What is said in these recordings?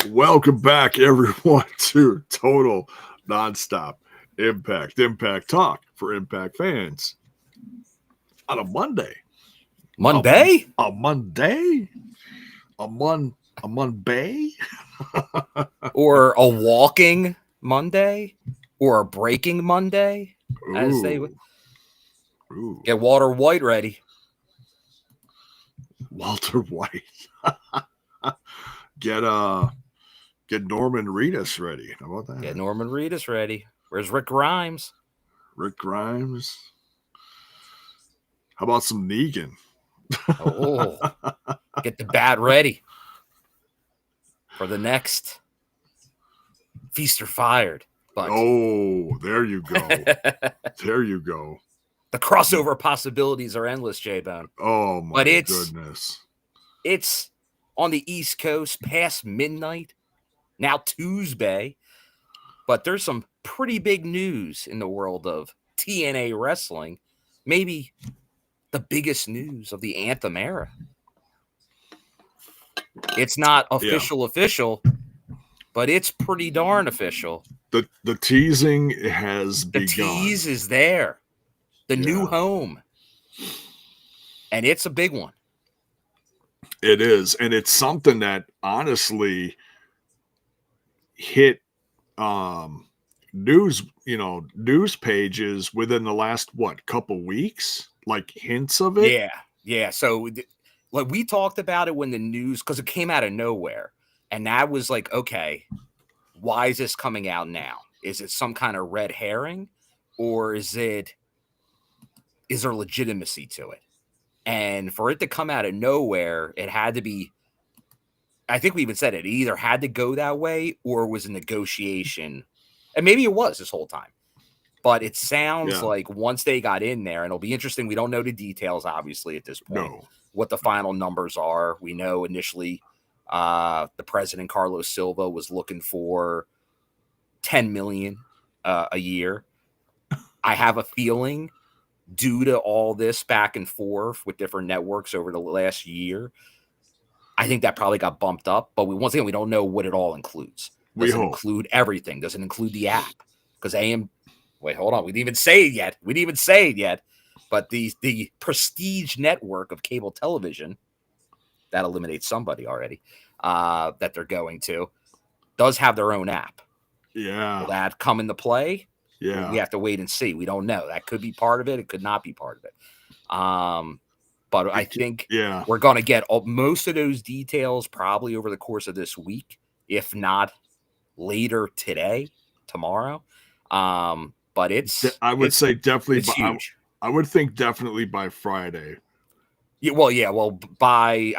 Welcome back, everyone, to Total Nonstop Impact Talk for Impact fans on a Monday. Monday? A Monday? A Monday? Or a walking Monday? Or a breaking Monday? As they would. Get Walter White ready. Walter White. Get Norman Reedus ready. How about that? Get Norman Reedus ready. Where's Rick Grimes? Rick Grimes. How about some Negan? Oh, get the bat ready for the next Feast or Fired. But there you go. There you go. The crossover possibilities are endless, J-Bone. Oh, my goodness. It's on the East Coast past midnight, now Tuesday. But there's some pretty big news in the world of TNA wrestling. Maybe the biggest news of the Anthem era. It's not official, but it's pretty darn official. The teasing has begun. The tease is there. The new home. And it's a big one. It is. And it's something that honestly hit news pages within the last couple weeks, like hints of it. Yeah. So like we talked about it when the news, because it came out of nowhere, and that was like, okay, why is this coming out now? Is it some kind of red herring, or is there legitimacy to it? And for it to come out of nowhere, it had to be, I think we even said it either had to go that way or it was a negotiation. And maybe it was this whole time. But it sounds like once they got in there, and it'll be interesting. We don't know the details, obviously, at this point, what the final numbers are. We know initially the president, Carlos Silva, was looking for $10 million a year. I have a feeling, due to all this back and forth with different networks over the last year, I think that probably got bumped up. But once again, we don't know what it all includes. Does it include everything? Does it include the app? Because wait, hold on. We didn't even say it yet. But the prestige network of cable television, that eliminates somebody already, that they're going to, does have their own app. Yeah. Will that come into play? Yeah. We have to wait and see. We don't know. That could be part of it. It could not be part of it. But I think we're going to get most of those details probably over the course of this week, if not later today, tomorrow. But I would say definitely. It's huge. I would think definitely by Friday. Well, by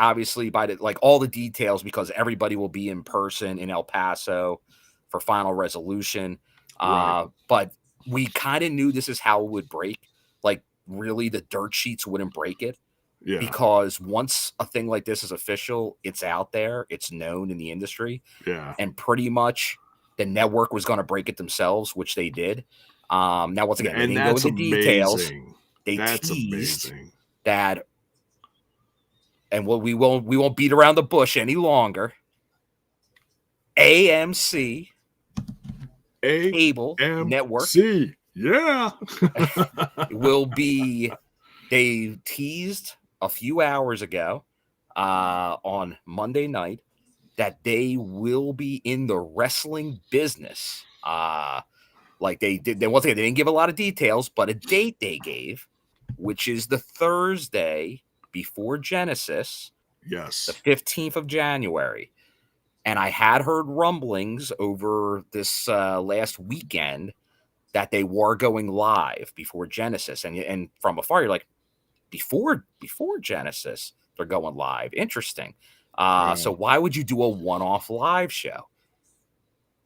all the details, because everybody will be in person in El Paso for final resolution. Right. But we kind of knew this is how it would break. Like, really, the dirt sheets wouldn't break it. Yeah. Because once a thing like this is official, it's out there, it's known in the industry. Yeah. And pretty much the network was going to break it themselves, which they did. Now, once again, they didn't go into details. They teased that, and we won't beat around the bush any longer. AMC cable network. Yeah. will be, they teased a few hours ago on Monday night that they will be in the wrestling business. Like they did. Once again, they didn't give a lot of details, but a date they gave, which is the Thursday before Genesis. Yes. The 15th of January. And I had heard rumblings over this last weekend that they were going live before Genesis. And from afar, you're like, before Genesis, they're going live. Interesting. So why would you do a one-off live show?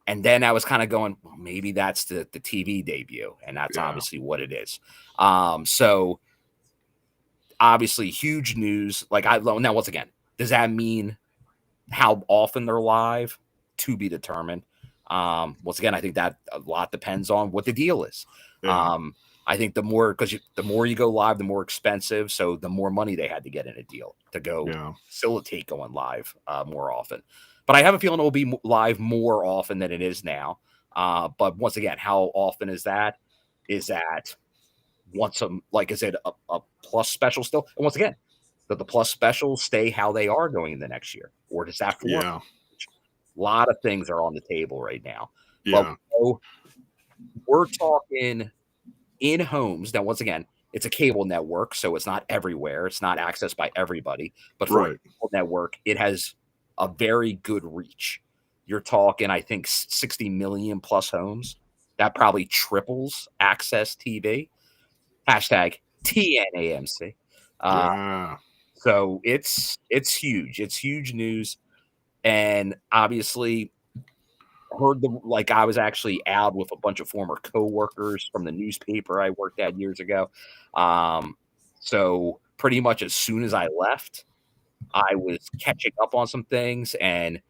And then I was kind of going, well, maybe that's the TV debut. And that's obviously what it is. So obviously huge news. Now, once again, does that mean how often they're live? To be determined. Once again, I think that a lot depends on what the deal is. I think the more you go live, the more expensive. So the more money they had to get in a deal to go facilitate going live more often. But I have a feeling it will be live more often than it is now. But once again, how often is that? Is that once is it a plus special still? And once again, do the plus specials stay how they are going in the next year, or does that form? Yeah. A lot of things are on the table right now. Yeah. But we're talking in homes. Now, once again, it's a cable network, so it's not everywhere. It's not accessed by everybody. But for a cable network, it has a very good reach. You're talking, I think, 60 million plus homes. That probably triples access TV. Hashtag TNAMC. So it's huge. It's huge news. And obviously, I was actually out with a bunch of former coworkers from the newspaper I worked at years ago. So pretty much as soon as I left, I was catching up on some things, and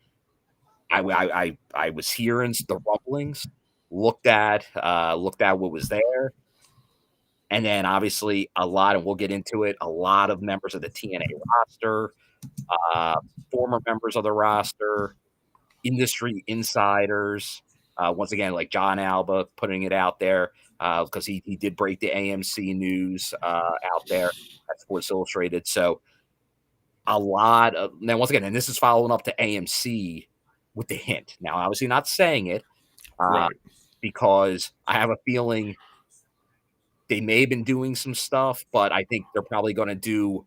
I was hearing the rumblings, looked at what was there. And then obviously and we'll get into it, a lot of members of the TNA roster, former members of the roster, industry insiders, once again, like John Alba putting it out there because he did break the AMC news out there at Sports Illustrated. So a lot of, now once again, and this is following up to AMC with the hint. Now, obviously not saying it because I have a feeling they may have been doing some stuff, but I think they're probably going to do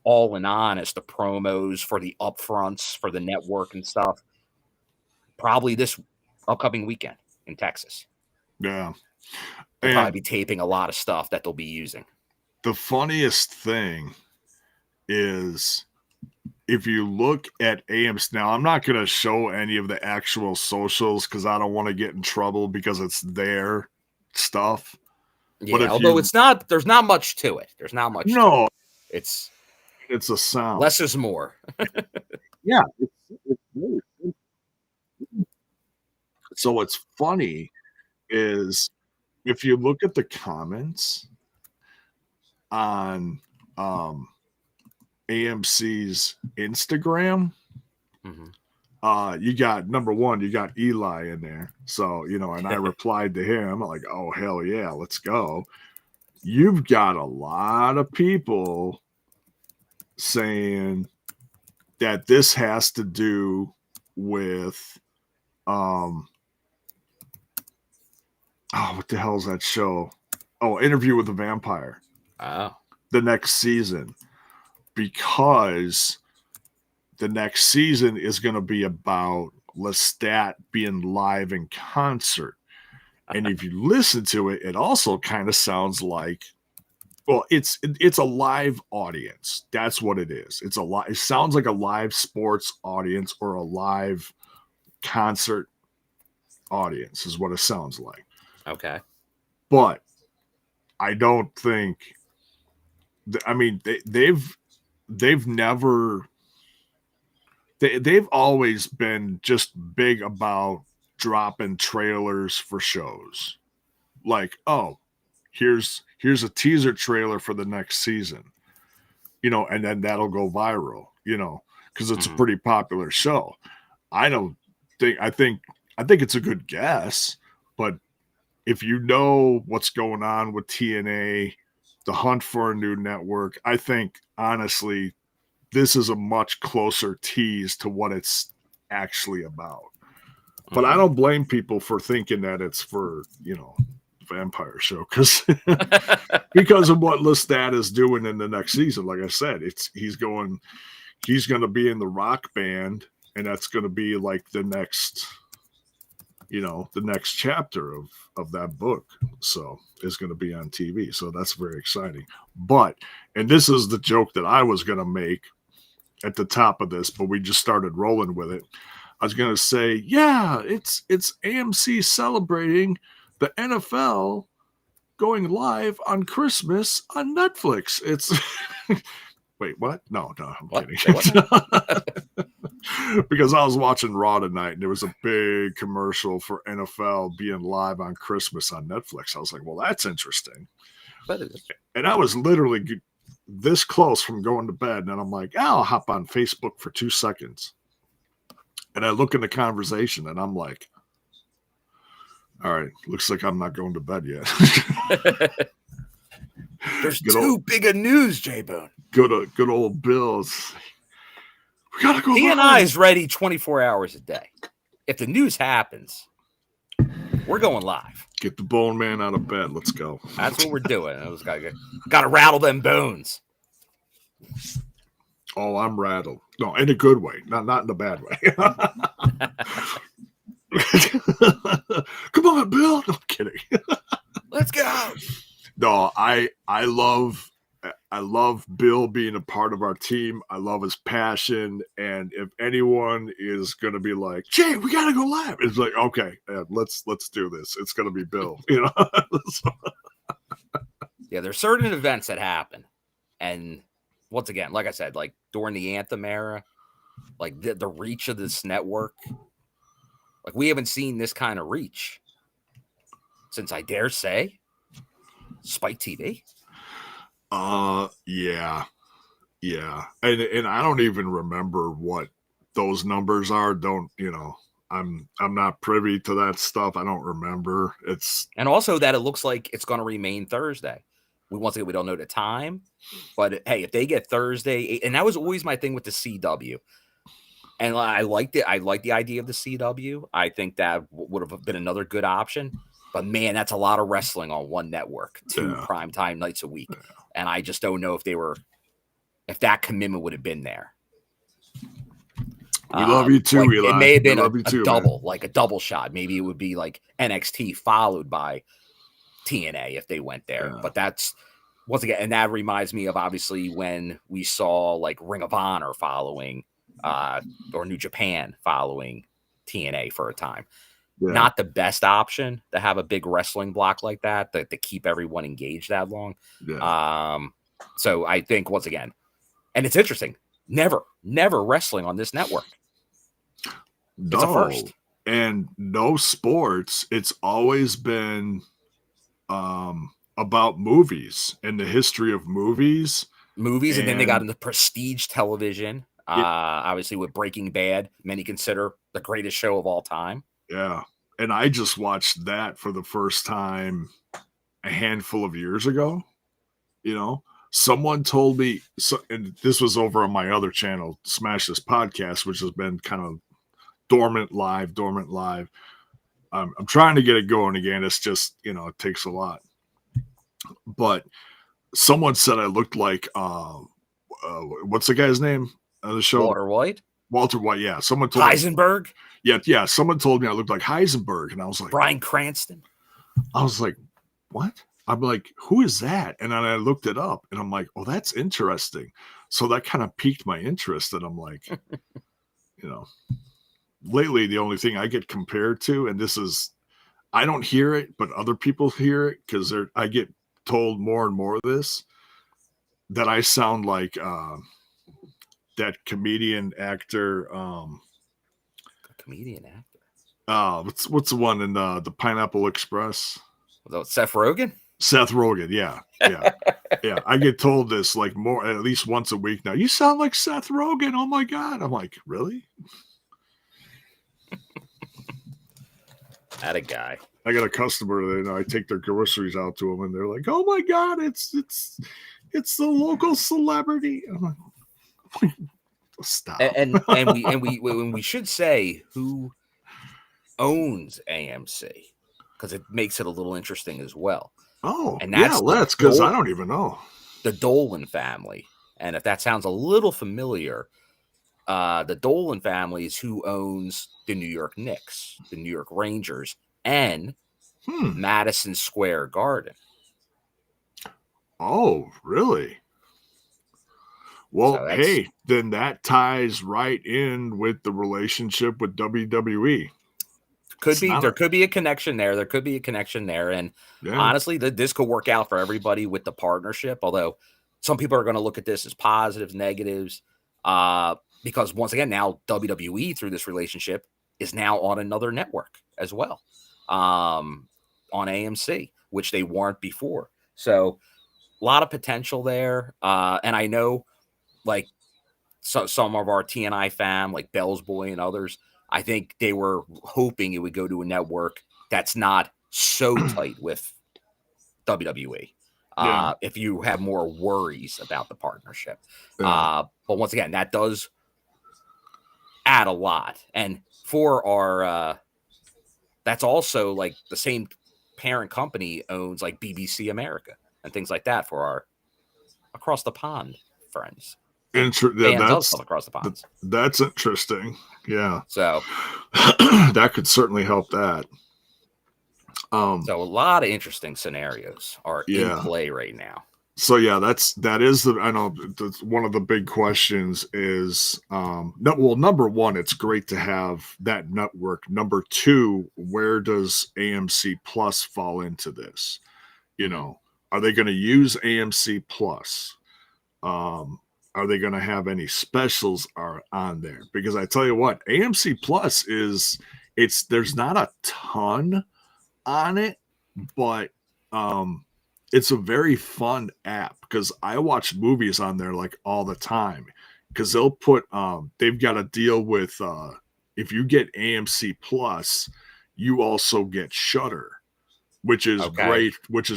all in on as the promos for the upfronts for the network and stuff. Probably this upcoming weekend in Texas. Yeah. They'll probably be taping a lot of stuff that they'll be using. The funniest thing is if you look at AMC, now I'm not going to show any of the actual socials because I don't want to get in trouble because it's their stuff. Yeah, but although there's not much to it. There's not much. No. It's a sound. Less is more. Yeah. It's really simple. So what's funny is if you look at the comments on AMC's Instagram, you got number one, you got Eli in there. So, and I replied to him like, oh, hell yeah, let's go. You've got a lot of people saying that this has to do with what the hell is that show? Oh, Interview with the Vampire. Oh. The next season. Because the next season is going to be about Lestat being live in concert. And if you listen to it, it also kind of sounds like, well, it's a live audience. That's what it is. It sounds like a live sports audience or a live concert audience is what it sounds like. Okay. But I don't think, they've always been just big about dropping trailers for shows. Like, oh, here's a teaser trailer for the next season, and then that'll go viral, because it's a pretty popular show. I think it's a good guess, but if you know what's going on with TNA, the hunt for a new network, I think honestly, this is a much closer tease to what it's actually about. But I don't blame people for thinking that it's for, vampire show because of what Lestat is doing in the next season. Like I said, he's going to be in the rock band, and that's going to be like the next chapter of that book. So is going to be on TV. So that's very exciting. But, and this is the joke that I was going to make at the top of this, but we just started rolling with it. I was going to say, yeah, it's AMC celebrating the NFL going live on Christmas on Netflix. It's wait, what? No, I'm kidding. because I was watching Raw tonight and there was a big commercial for NFL being live on Christmas on Netflix. I was like, well, that's interesting. And I was literally this close from going to bed, and I'm like, I'll hop on Facebook for 2 seconds. And I look in the conversation and I'm like, all right, looks like I'm not going to bed yet. There's too big a news, J-Bone. Good old Bills. We gotta go. Tna'S ready 24 hours a day. If the news happens, we're going live. Get the bone man out of bed. Let's go. That's what we're doing. Gotta rattle them bones. Oh, I'm rattled. No, in a good way, not in a bad way. Come on, Bill. No, I'm kidding. Let's go. No, I love Bill being a part of our team. I love his passion, and if anyone is gonna be like, Jay, we gotta go live, it's like, okay, let's do this. It's gonna be Bill, you know. Yeah, there's certain events that happen, and once again, like I said, like during the Anthem era, like the reach of this network, like we haven't seen this kind of reach since, I dare say, Spike TV. Yeah. And I don't even remember what those numbers are. I'm not privy to that stuff. I don't remember. And also that it looks like it's going to remain Thursday. Once again, we don't know the time, but hey, if they get Thursday, and that was always my thing with the CW. And I liked it. I like the idea of the CW. I think that would have been another good option. But man, that's a lot of wrestling on one network, 2 primetime nights a week. Yeah. And I just don't know if that commitment would have been there. We love you too, Eli. It may have been a double, like a double shot. Maybe it would be like NXT followed by TNA if they went there. Yeah. But that's, once again, and that reminds me of obviously when we saw like Ring of Honor following or New Japan following TNA for a time. Yeah. Not the best option to have a big wrestling block like that to keep everyone engaged that long. Yeah. So I think, once again, and it's interesting, never wrestling on this network. No. It's a first. And no sports. It's always been about movies and the history of movies. And then they got into prestige television. Obviously with Breaking Bad, many consider the greatest show of all time. Yeah. And I just watched that for the first time a handful of years ago. You know, someone told me, and this was over on my other channel, Smash This Podcast, which has been kind of dormant live. I'm trying to get it going again. It's just, it takes a lot. But someone said I looked like, what's the guy's name on the show? Walter White, yeah. Someone told Heisenberg? Yeah. Someone told me I looked like Heisenberg, and I was like, Bryan Cranston. I was like, what? I'm like, who is that? And then I looked it up, and I'm like, oh, that's interesting. So that kind of piqued my interest, and I'm like, lately the only thing I get compared to, and this is, I don't hear it, but other people hear it because I get told more and more of this, that I sound like that comedian actor. Comedian actor. What's the one in the Pineapple Express? Was that Seth Rogen? Seth Rogen, yeah. Yeah. I get told this like more, at least once a week now. You sound like Seth Rogen. Oh my God. I'm like, really? That a guy. I got a customer that I take their groceries out to them, and they're like, "Oh my God, it's the local celebrity." I'm like, stop. And we should say who owns AMC, because it makes it a little interesting as well. Oh, and that's because I don't even know. The Dolan family, and if that sounds a little familiar, the Dolan family is who owns the New York Knicks, the New York Rangers, and Madison Square Garden. Oh, really? Well, so hey, then that ties right in with the relationship with WWE. There could be a connection there. And honestly, this could work out for everybody with the partnership. Although some people are going to look at this as positives, negatives. because once again, now WWE through this relationship is now on another network as well, on AMC, which they weren't before. So a lot of potential there. And I know like some of our TNI fam, like Bell's Boy and others, I think they were hoping it would go to a network that's not so tight with WWE. Yeah. If you have more worries about the partnership. Yeah. But once again, that does add a lot. And for our, that's also like the same parent company owns like BBC America and things like that for our across the pond friends. Fans of stuff across the ponds. That's interesting. Yeah. So that could certainly help that. So a lot of interesting scenarios are in play right now. So yeah, that is I know that's one of the big questions is number one, it's great to have that network. Number two, where does AMC Plus fall into this? You know, are they going to use AMC Plus? Are they going to have any specials are on there? Because I tell you what, AMC Plus there's not a ton on it, but it's a very fun app because I watch movies on there like all the time because they'll put they've got a deal with if you get AMC Plus, you also get Shudder, which is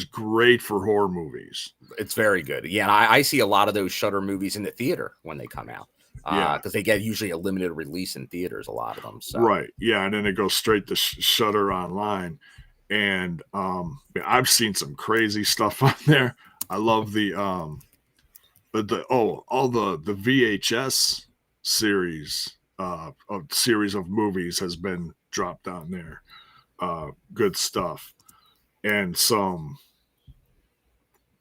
great for horror movies. It's very good. Yeah, and I see a lot of those Shudder movies in the theater when they come out. Because they get usually a limited release in theaters, a lot of them. So. Right. Yeah, and then it goes straight to Shudder online. And I've seen some crazy stuff on there. I love all the VHS series of movies has been dropped on there. Good stuff, and some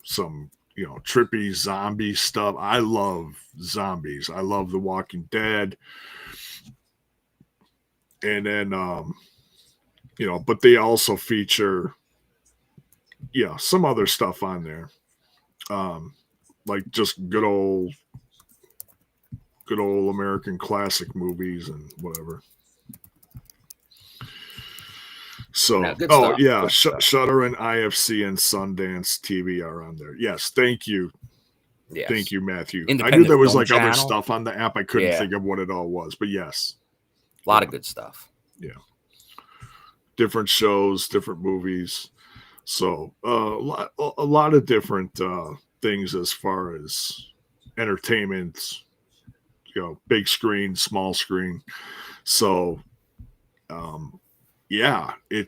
trippy zombie stuff. I love zombies. I love The Walking Dead, and then but they also feature, some other stuff on there, like just good old American classic movies and whatever. So, Shudder and IFC and Sundance TV are on there. Yes, thank you. Yes. Thank you, Matthew. I knew there was like other stuff on the app. I couldn't think of what it all was, but yes. A lot of good stuff. Yeah. Different shows, different movies. So a lot of different things as far as entertainment, big screen, small screen. So it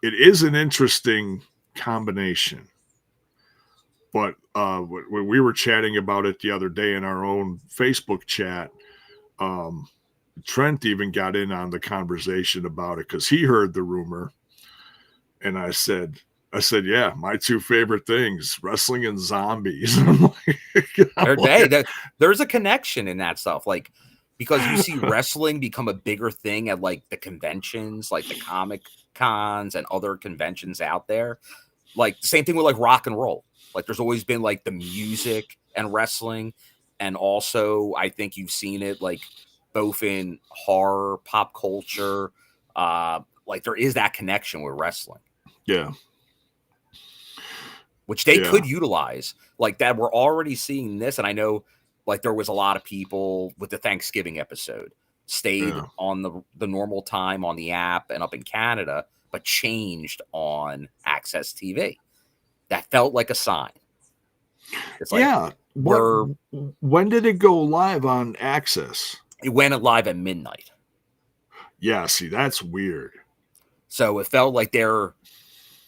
is an interesting combination. But when we were chatting about it the other day in our own Facebook chat, Trent even got in on the conversation about it because he heard the rumor. And I said, yeah, my two favorite things, wrestling and zombies. There's a connection in that stuff. Like, because you see wrestling become a bigger thing at like the conventions, like the Comic Cons and other conventions out there. Like the same thing with like rock and roll. Like there's always been like the music and wrestling. And also I think you've seen it like both in horror, pop culture. Like there is that connection with wrestling. Yeah. Which they could utilize. Like that we're already seeing this. And I know like there was a lot of people with the Thanksgiving episode stayed on the normal time on the app and up in Canada, but changed on Access TV. That felt like a sign. It's like, when did it go live on Access? It went live at midnight. Yeah, see, that's weird. So it felt like they're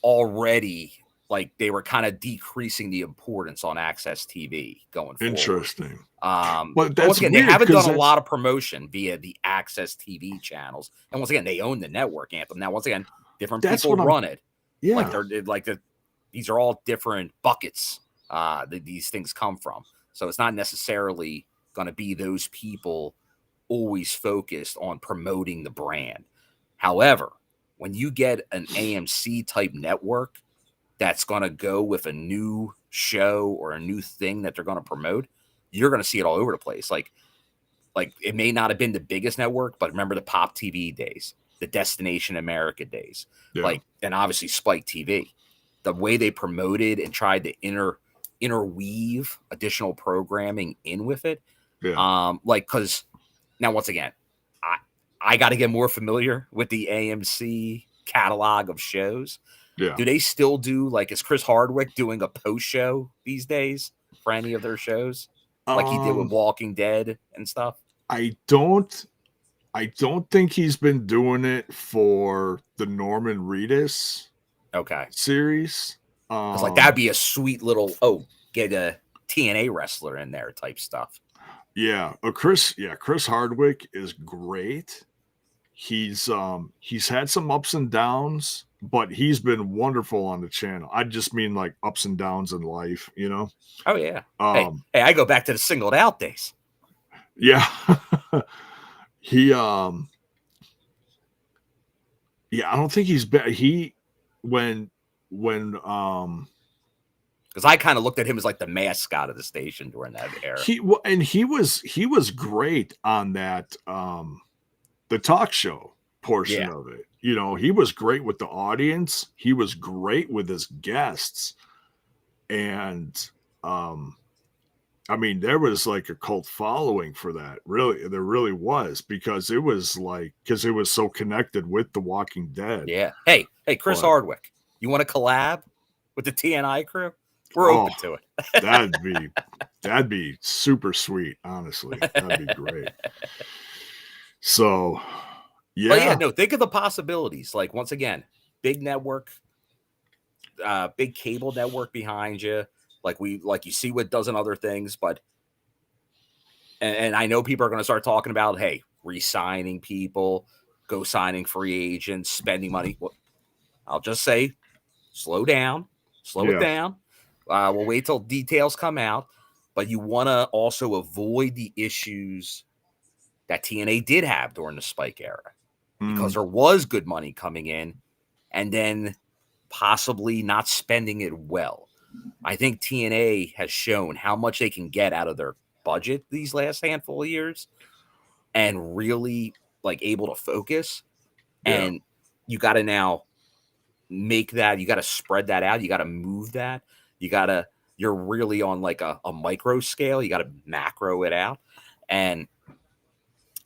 already like they were kind of decreasing the importance on Access TV going forward. Interesting. But once again, they haven't done a lot of promotion via the Access TV channels. And once again, they own the network, Anthem. Now, once again, different people run it. Yeah. Like they're like these are all different buckets that these things come from. So it's not necessarily going to be those people always focused on promoting the brand. However, when you get an AMC type network that's going to go with a new show or a new thing that they're going to promote, you're going to see it all over the place. Like it may not have been the biggest network, but remember the Pop TV days, the Destination America days, and obviously Spike TV, the way they promoted and tried to interweave additional programming in with it. Yeah. Because now, once again, I got to get more familiar with the AMC catalog of shows. Yeah. Do they still do, like, is Chris Hardwick doing a post show these days for any of their shows? Like he did with Walking Dead and stuff? I don't think he's been doing it for the Norman Reedus series. Because like that'd be a sweet little get a TNA wrestler in there type stuff. Yeah, Chris Hardwick is great. He's had some ups and downs, but he's been wonderful on the channel. I just mean like ups and downs in life, you know? Oh yeah. Hey, I go back to the singled out days. Yeah. He I don't think he's been when because I kind of looked at him as like the mascot of the station during that era. He was great on that the talk show portion of it. You know, he was great with the audience. He was great with his guests. And I mean, there was like a cult following for that. Really, there really was, because it was so connected with The Walking Dead. Yeah. Hey, Chris Hardwick, you want to collab with the TNI crew? We're open to it. That'd be super sweet, honestly. That'd be great. So, yeah. But yeah, no, think of the possibilities. Like, once again, big network, big cable network behind you. Like you see what does in other things, but and I know people are going to start talking about, hey, re-signing people, go signing free agents, spending money. Well, I'll just say, slow it down. We'll wait till details come out, but you want to also avoid the issues that TNA did have during the Spike era, because there was good money coming in and then possibly not spending it well. I think TNA has shown how much they can get out of their budget these last handful of years and really like able to focus. Yeah. And you got to now make that, you got to spread that out. You got to move that. You're really on like a micro scale. You got to macro it out. And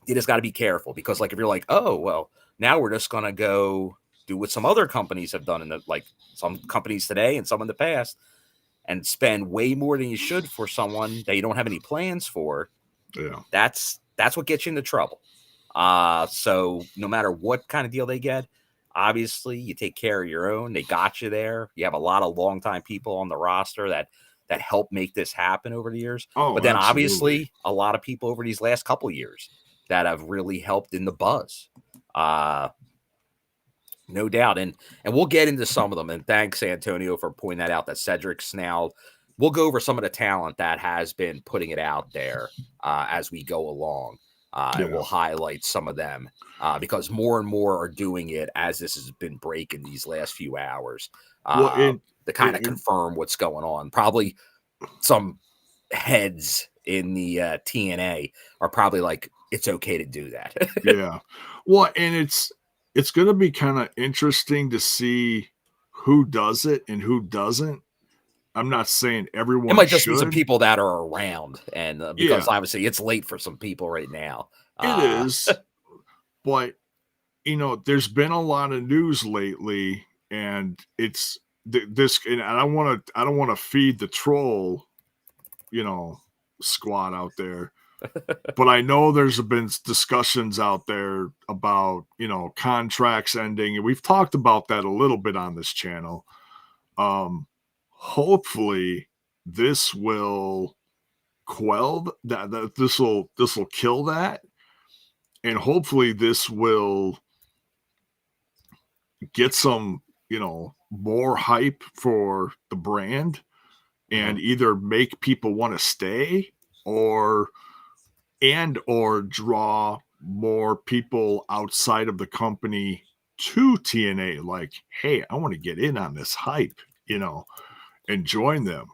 you just got to be careful, because like, if you're like, oh, well, now we're just going to go do what some other companies have done like some companies today and some in the past, and spend way more than you should for someone that you don't have any plans for. Yeah. That's what gets you into trouble. So no matter what kind of deal they get, obviously you take care of your own. They got you there. You have a lot of longtime people on the roster that help make this happen over the years. But then obviously a lot of people over these last couple of years that have really helped in the buzz. No doubt. And we'll get into some of them. And thanks, Antonio, for pointing that out, that Cedric's now. We'll go over some of the talent that has been putting it out there as we go along. And we'll highlight some of them because more and more are doing it as this has been breaking these last few hours to kind of confirm what's going on. Probably some heads in the TNA are probably like, it's okay to do that. Yeah. Well, and it's going to be kind of interesting to see who does it and who doesn't. I'm not saying everyone. It might just be some people that are around, and because obviously it's late for some people right now. It is, but there's been a lot of news lately, and it's this. And I don't want to feed the troll, squad out there. But I know there's been discussions out there about, contracts ending. And we've talked about that a little bit on this channel. Hopefully this will quell that this will kill that. And hopefully this will get some, more hype for the brand and either make people want to stay or draw more people outside of the company to TNA. Like, hey, I want to get in on this hype, and join them.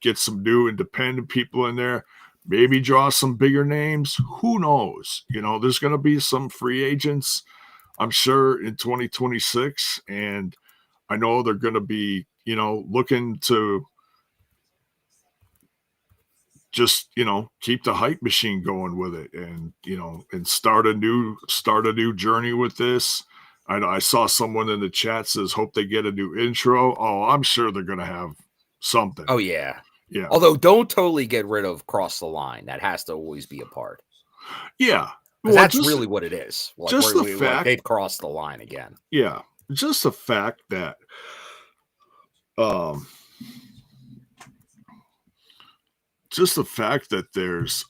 get some new independent people in there, maybe draw some bigger names. Who knows? There's going to be some free agents, I'm sure, in 2026. And I know they're going to be, looking to just, keep the hype machine going with it and, and start a new journey with this. I saw someone in the chat says, hope they get a new intro. Oh, I'm sure they're going to have something. Oh, yeah. Yeah. Although don't totally get rid of Cross the Line. That has to always be a part. Yeah. Well, that's really what it is. Like, just the fact they've crossed the line again. Yeah. Just the fact that there's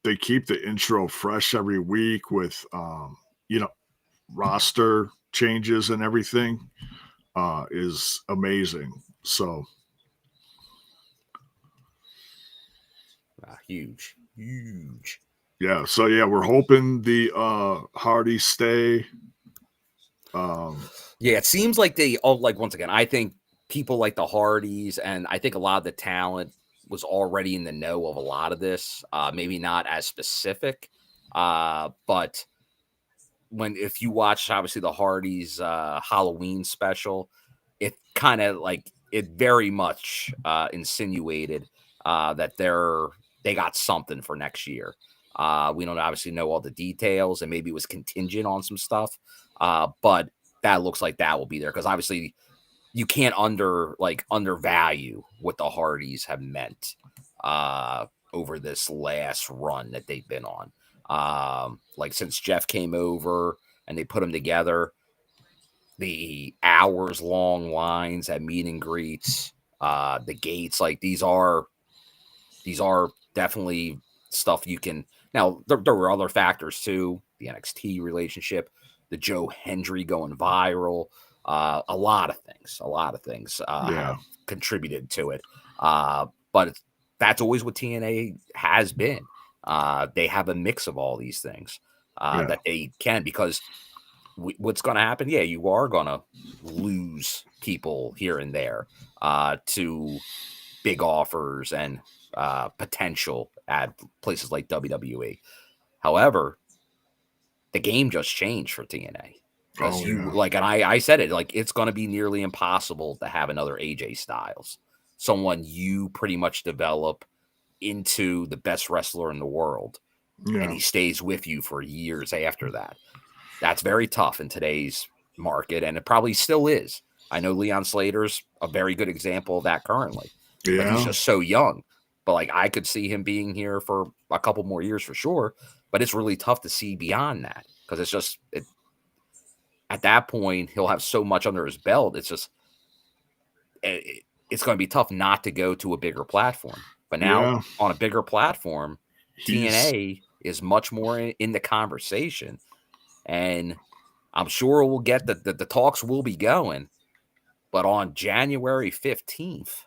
they keep the intro fresh every week with roster changes and everything is amazing. So huge. Yeah, so yeah, we're hoping the Hardys stay. Yeah, it seems like once again, I think people like the Hardys, and I think a lot of the talent was already in the know of a lot of this. Maybe not as specific, but if you watch obviously the Hardys Halloween special, it kind of it very much insinuated that they got something for next year. We don't obviously know all the details, and maybe it was contingent on some stuff, but that looks like that will be there because obviously you can't undervalue what the Hardys have meant over this last run that they've been on. Since Jeff came over and they put them together, the hours long lines at meet and greets, the gates, these are definitely stuff you can. Now there were other factors too, the NXT relationship, the Joe Hendry going viral, a lot of things have contributed to it. But that's always what TNA has been. They have a mix of all these things that they can, because what's going to happen? Yeah, you are going to lose people here and there to big offers and potential at places like WWE. However, the game just changed for TNA. Because and I said it, it's going to be nearly impossible to have another AJ Styles, someone you pretty much develop into the best wrestler in the world, and he stays with you for years after that. That's very tough in today's market, and it probably still is. I know Leon Slater's a very good example of that currently, but he's just so young. But I could see him being here for a couple more years for sure, but it's really tough to see beyond that because it's just at that point he'll have so much under his belt. It's just it's going to be tough not to go to a bigger platform. But now on a bigger platform, TNA is much more in the conversation, and I'm sure we'll get the talks will be going. But on January 15th,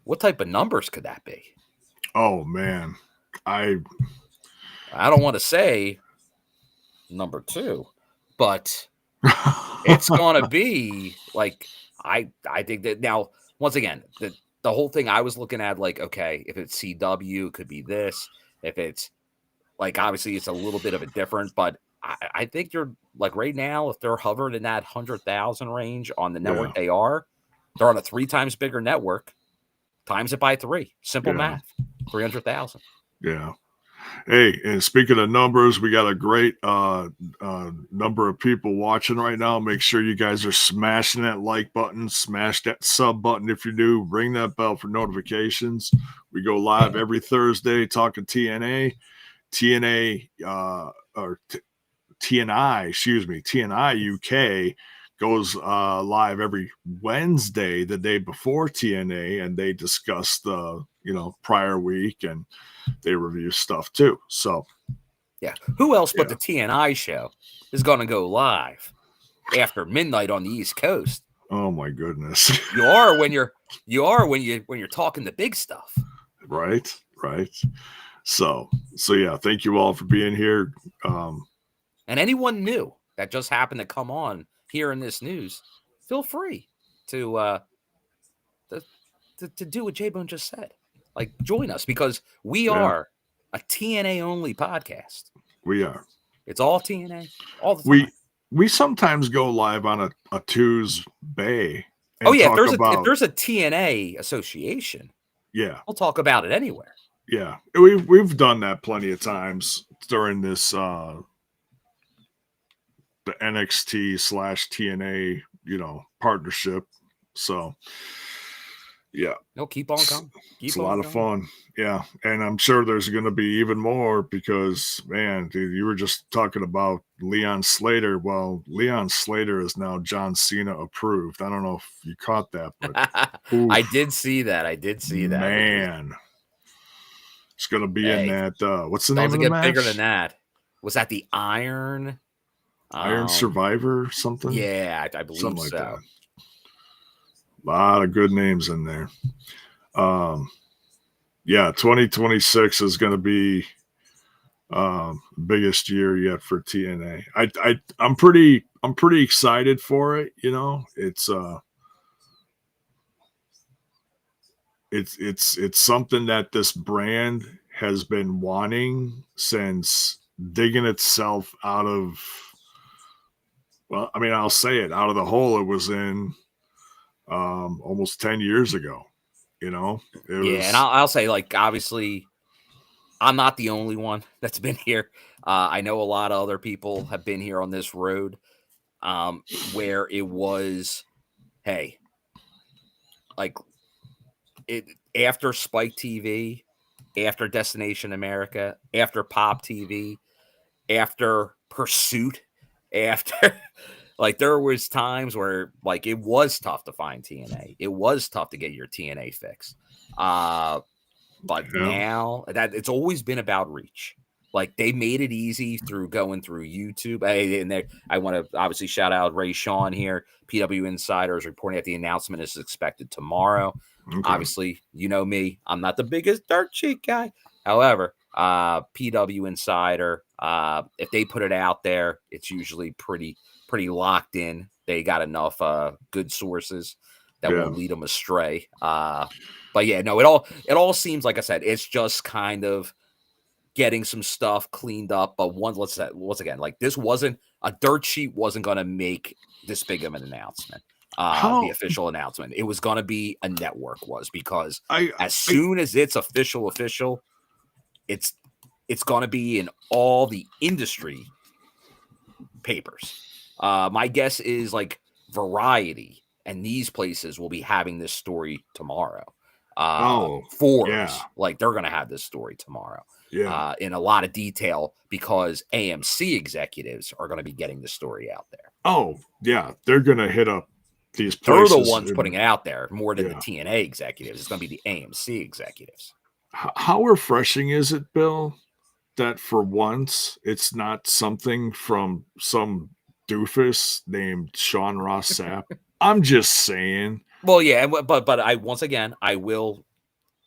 what type of numbers could that be? Oh man, I don't want to say number 2, but it's going to be I think that now, once again, the whole thing I was looking at, okay, if it's CW, it could be this. If it's obviously it's a little bit of a different, but I think you're right now, if they're hovering in that 100,000 range on the network, they're on a 3 times bigger network. Times it by 3. Simple math. 300,000. Yeah. Hey, and speaking of numbers, we got a great number of people watching right now. Make sure you guys are smashing that like button, smash that sub button if you're new, ring that bell for notifications. We go live every Thursday talking TNA, TNI UK goes live every Wednesday, the day before TNA, and they discuss the prior week and they review stuff too. So yeah, who else but the TNI show is going to go live after midnight on the East Coast? Oh my goodness, you are when you're talking the big stuff, right? So yeah, thank you all for being here. And anyone new that just happened to come on here in this news, feel free to to do what J-Bone just said. Like, join us because we Yeah. are a TNA only podcast. We are. It's all TNA all the time. We sometimes go live on a Tuesday. Oh yeah, if there's a TNA association, yeah, we'll talk about it anywhere. yeah, we've done that plenty of times during this the NXT/TNA partnership. So yeah, No, keep on coming. It's a lot of fun. Yeah, and I'm sure there's going to be even more because, man, dude, you were just talking about Leon Slater. Well, Leon Slater is now John Cena approved. I don't know if you caught that, but I did see that. Man, it's going to be in that. What's the name of the get match? Bigger than that. Was that the Iron Survivor something? Yeah, I believe something like so. that. A lot of good names in there. Yeah, 2026 is going to be biggest year yet for TNA. I'm pretty excited for it. It's something that this brand has been wanting since digging itself out of. Well, I mean, I'll say it, out of the hole it was in almost 10 years ago. And I'll say, like, obviously, I'm not the only one that's been here. I know a lot of other people have been here on this road where it was, hey, like, it after Spike TV, after Destination America, after Pop TV, after Pursuit, after like there was times where like it was tough to find TNA. It was tough to get your TNA fix. But now that it's always been about reach. Like they made it easy through going through YouTube. I want to obviously shout out Ray Sean here. PW Insider is reporting that the announcement is expected tomorrow. Okay. Obviously, you know me. I'm not the biggest dirt sheet guy. However, PW Insider, if they put it out there, it's usually pretty locked in. They got enough good sources that won't lead them astray. But yeah, no, it all seems, like I said, it's just kind of getting some stuff cleaned up. But once again, like this wasn't a dirt sheet wasn't going to make this big of an announcement. The official announcement. It was going to be a network because as soon as it's official, it's going to be in all the industry papers. My guess is like Variety and these places will be having this story tomorrow. Forbes, like they're going to have this story tomorrow. Yeah. In a lot of detail because AMC executives are going to be getting the story out there. Oh, yeah. They're going to hit up these places. They're the ones putting it out there more than the TNA executives. It's going to be the AMC executives. How refreshing is it, Bill, that for once it's not something from some doofus named Sean Ross Sapp? I'm just saying. Well, yeah, but I will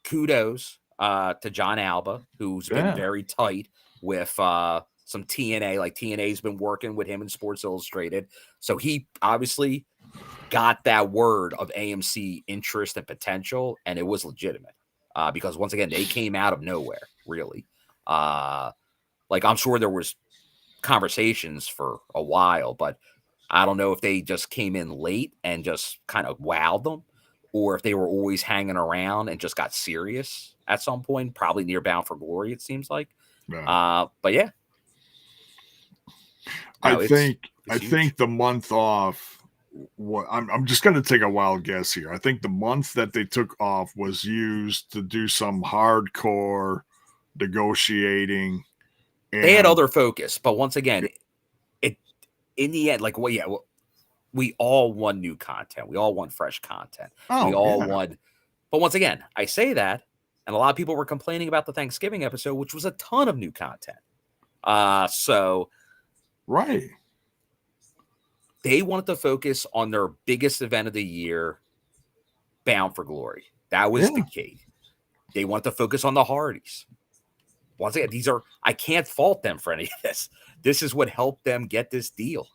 kudos to John Alba, who's been very tight with some TNA. Like TNA's been working with him in Sports Illustrated, so he obviously got that word of AMC interest and potential, and it was legitimate because once again they came out of nowhere, really. Like I'm sure there was conversations for a while, but I don't know if they just came in late and just kind of wowed them, or if they were always hanging around and just got serious at some point, probably near Bound for Glory, it seems like. But yeah. No, I think the month off, I'm just going to take a wild guess here. I think the month that they took off was used to do some hardcore negotiating. They had other focus, but once again, in the end, like, we all want new content. We all want fresh content. We all want, but once again, I say that, and a lot of people were complaining about the Thanksgiving episode, which was a ton of new content. So right. They wanted to focus on their biggest event of the year, Bound for Glory. That was the key. They wanted to focus on the Hardys. Once again, I can't fault them for any of this. This is what helped them get this deal.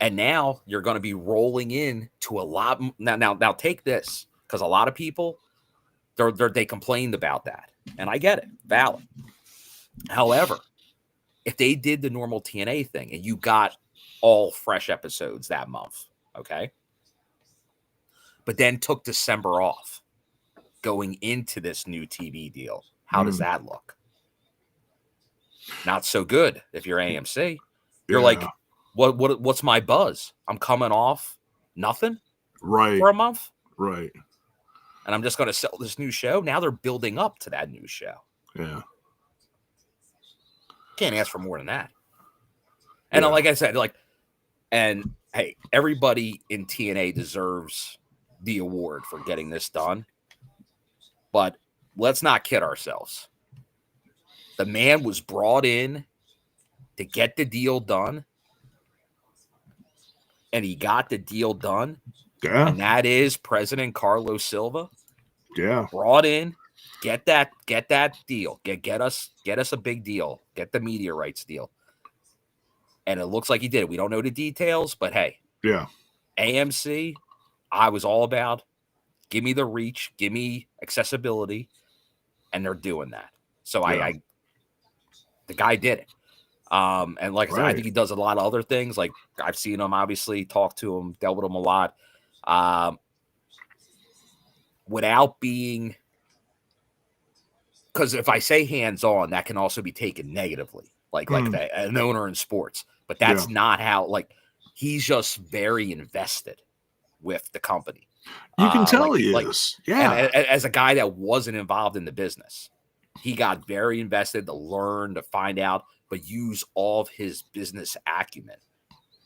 And now you're going to be rolling in to a lot. Now take this, because a lot of people, they complained about that. And I get it. Valid. However, if they did the normal TNA thing and you got all fresh episodes that month, okay, but then took December off going into this new TV deal, how does that look? Not so good if you're AMC. You're like, what's my buzz? I'm coming off nothing for a month. Right. And I'm just going to sell this new show. Now they're building up to that new show. Yeah. Can't ask for more than that. And like I said, and hey, everybody in TNA deserves the award for getting this done. But let's not kid ourselves. The man was brought in to get the deal done. And he got the deal done. Yeah. And that is President Carlos Silva. Yeah. Brought in, get that deal. Get us a big deal. Get the media rights deal. And it looks like he did it. We don't know the details, but hey. Yeah. AMC, I was all about give me the reach, give me accessibility, and they're doing that. So I the guy did it. And like I said, I think he does a lot of other things. Like I've seen him, obviously, talk to him, dealt with him a lot. Without being, because if I say hands-on, that can also be taken negatively, like an owner in sports. But that's not how. Like he's just very invested with the company. You can tell he is. Yeah. And as a guy that wasn't involved in the business, he got very invested to learn, to find out, but use all of his business acumen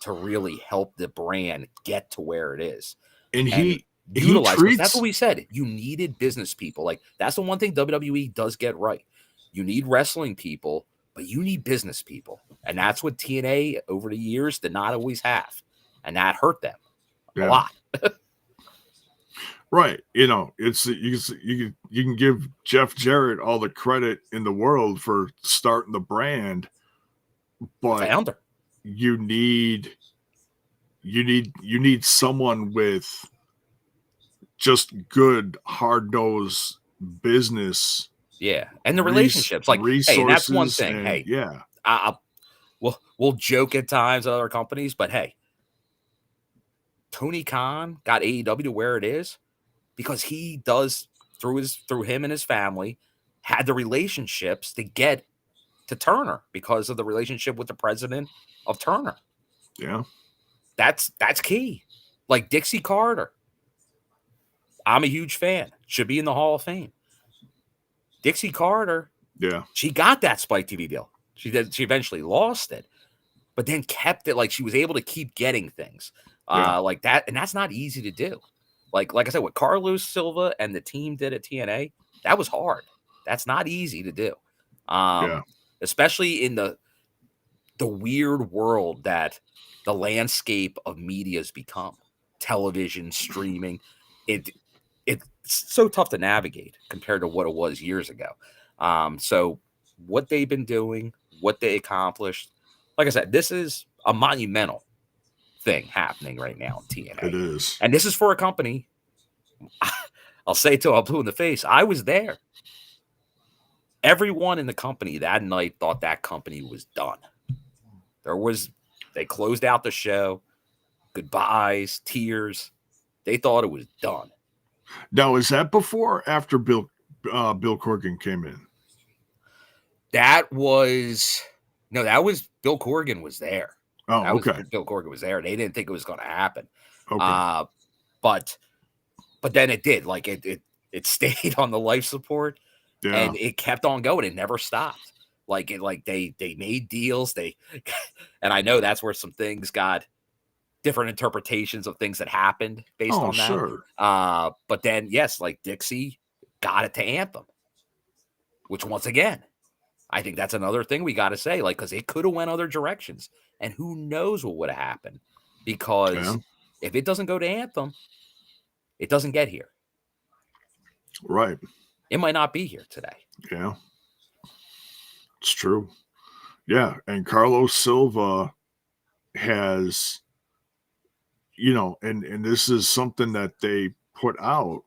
to really help the brand get to where it is. And he utilize. That's what we said. You needed business people. Like that's the one thing WWE does get right. You need wrestling people, but you need business people, and that's what TNA over the years did not always have, and that hurt them a lot. Right. It's you can give Jeff Jarrett all the credit in the world for starting the brand, but founder. You need someone with just good hard-nosed business. Yeah. And the relationships, like resources, hey, and that's one thing. Hey, we'll joke at times at other companies, but hey, Tony Khan got AEW to where it is because he does through him and his family had the relationships to get to Turner because of the relationship with the president of Turner. Yeah. That's key. Like Dixie Carter. I'm a huge fan. Should be in the Hall of Fame. Dixie Carter. Yeah. She got that Spike TV deal. She eventually lost it, but then kept it. Like she was able to keep getting things like that. And that's not easy to do. Like I said, what Carlos Silva and the team did at TNA, that was hard. That's not easy to do. Especially in the weird world that the landscape of media has become. Television, streaming. It's so tough to navigate compared to what it was years ago. So what they've been doing, what they accomplished, like I said, this is a monumental thing happening right now in TNA. It is. And this is for a company. I'll say it till I'm blue in the face. I was there. Everyone in the company that night thought that company was done. They closed out the show. Goodbyes, tears. They thought it was done. Now, is that before or after Bill Corgan came in? That was Bill Corgan was there. Oh, okay. Bill Corgan was there. They didn't think it was going to happen. Okay. But then it did. Like it stayed on the life support, and it kept on going. It never stopped. They made deals. And I know that's where some things got different interpretations of things that happened based on that. Sure. But then yes, like Dixie got it to Anthem, which once again, I think that's another thing we got to say, like, because it could have went other directions, and who knows what would have happened, because if it doesn't go to Anthem, it doesn't get here. Right. It might not be here today. Yeah. It's true. Yeah. And Carlos Silva has and this is something that they put out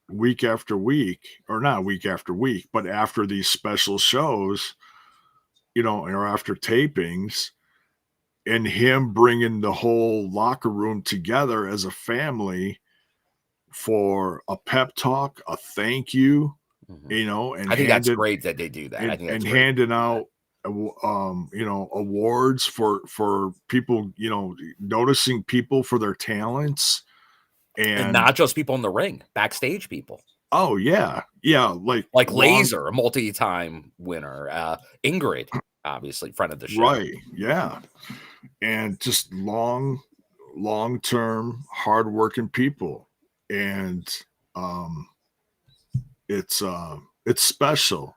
week after week, or not week after week, but after these special shows, or after tapings, and him bringing the whole locker room together as a family for a pep talk, a thank you, and I think that's great that they do that. I think that's great. handing out awards for people, noticing people for their talents, And and not just people in the ring, backstage people. oh yeah, like Laser, a multi-time winner, Ingrid, obviously friend of the show. right, yeah, and just long-term hardworking people, and it's special,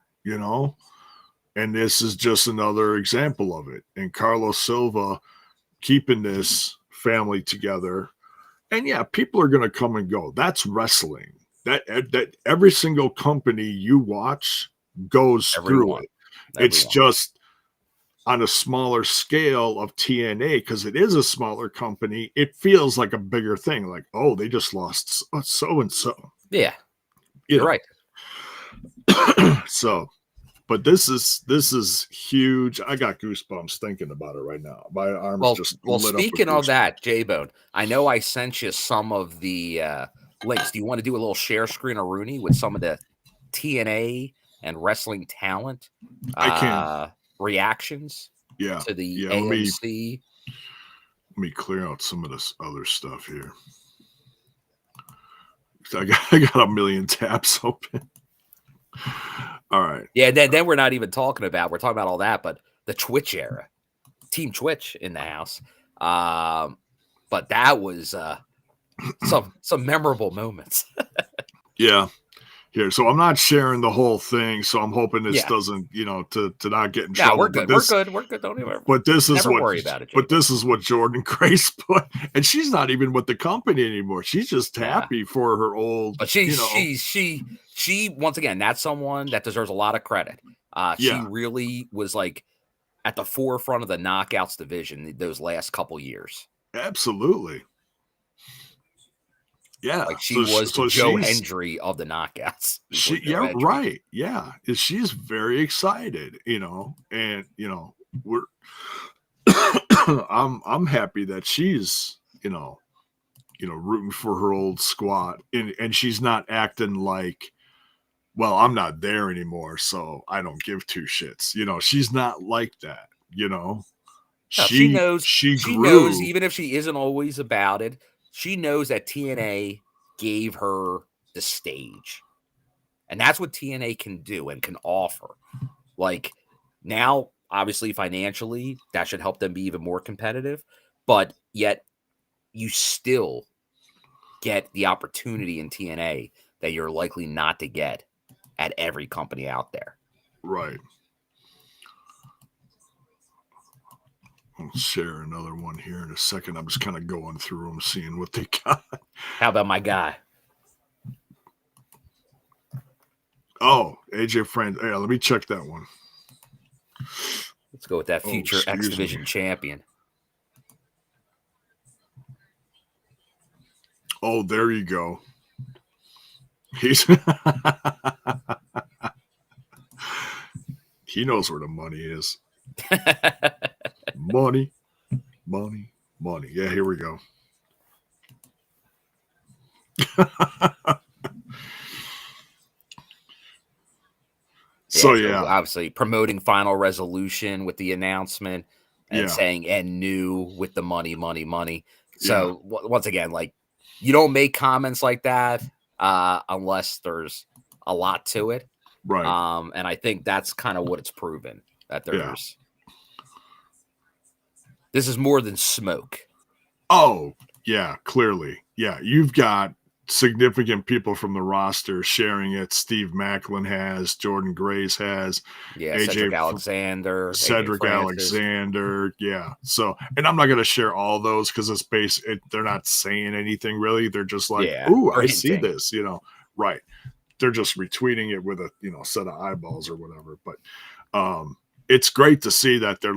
and this is just another example of it. And Carlos Silva keeping this family together. And yeah, people are going to come and go. That's wrestling. That every single company you watch goes through it. It's just on a smaller scale of TNA, because it is a smaller company. It feels like a bigger thing. Like, oh, they just lost so and so. Yeah, you're right. So, but this is huge. I got goosebumps thinking about it right now. My arms just lit speaking up of that, J-Bone, I know I sent you some of the links. Do you want to do a little share screen of Rooney with some of the TNA and wrestling talent reactions to the AMC? Let me clear out some of this other stuff here. I got a million tabs open. All right. Yeah, then we're not even talking about, we're talking about all that, but the Twitch era, Team Twitch in the house. But that was some memorable moments. Yeah. Here, so I'm not sharing the whole thing, so I'm hoping this doesn't, to not get in trouble. We're good. We're good. Don't even. But this is never worry about it. But this is what Jordan Grace put, and she's not even with the company anymore. She's just happy for her old. But she once again, that's someone that deserves a lot of credit. She really was like at the forefront of the knockouts division those last couple years. Absolutely. Yeah, like she was Joe Hendry of the knockouts. Right. Yeah, she's very excited, and we're I'm happy that she's rooting for her old squad, and she's not acting like, well, I'm not there anymore, so I don't give two shits. She's not like that. She knows. She knows, even if she isn't always about it. She knows that TNA gave her the stage. And that's what TNA can do and can offer. Like, now, obviously, financially, that should help them be even more competitive. But yet, you still get the opportunity in TNA that you're likely not to get at every company out there. Right. I'll share another one here in a second. I'm just kind of going through them, seeing what they got. How about my guy? Oh, AJ Friend. Yeah, let me check that one. Let's go with that future X Division champion. Oh, there you go. He's he knows where the money is. Money. Yeah, here we go. So obviously promoting Final Resolution with the announcement and saying and new with the money. So once again, like, you don't make comments like that unless there's a lot to it. Right. And I think that's kind of what it's proven, that there's this is more than smoke. Oh, yeah, clearly. Yeah, you've got significant people from the roster sharing it. Steve Macklin has, Jordan Grace has, Cedric Alexander. Yeah. So, and I'm not going to share all those because they're not saying anything really. They're just like, ooh, I see this, right. They're just retweeting it with a, set of eyeballs or whatever. But it's great to see that they're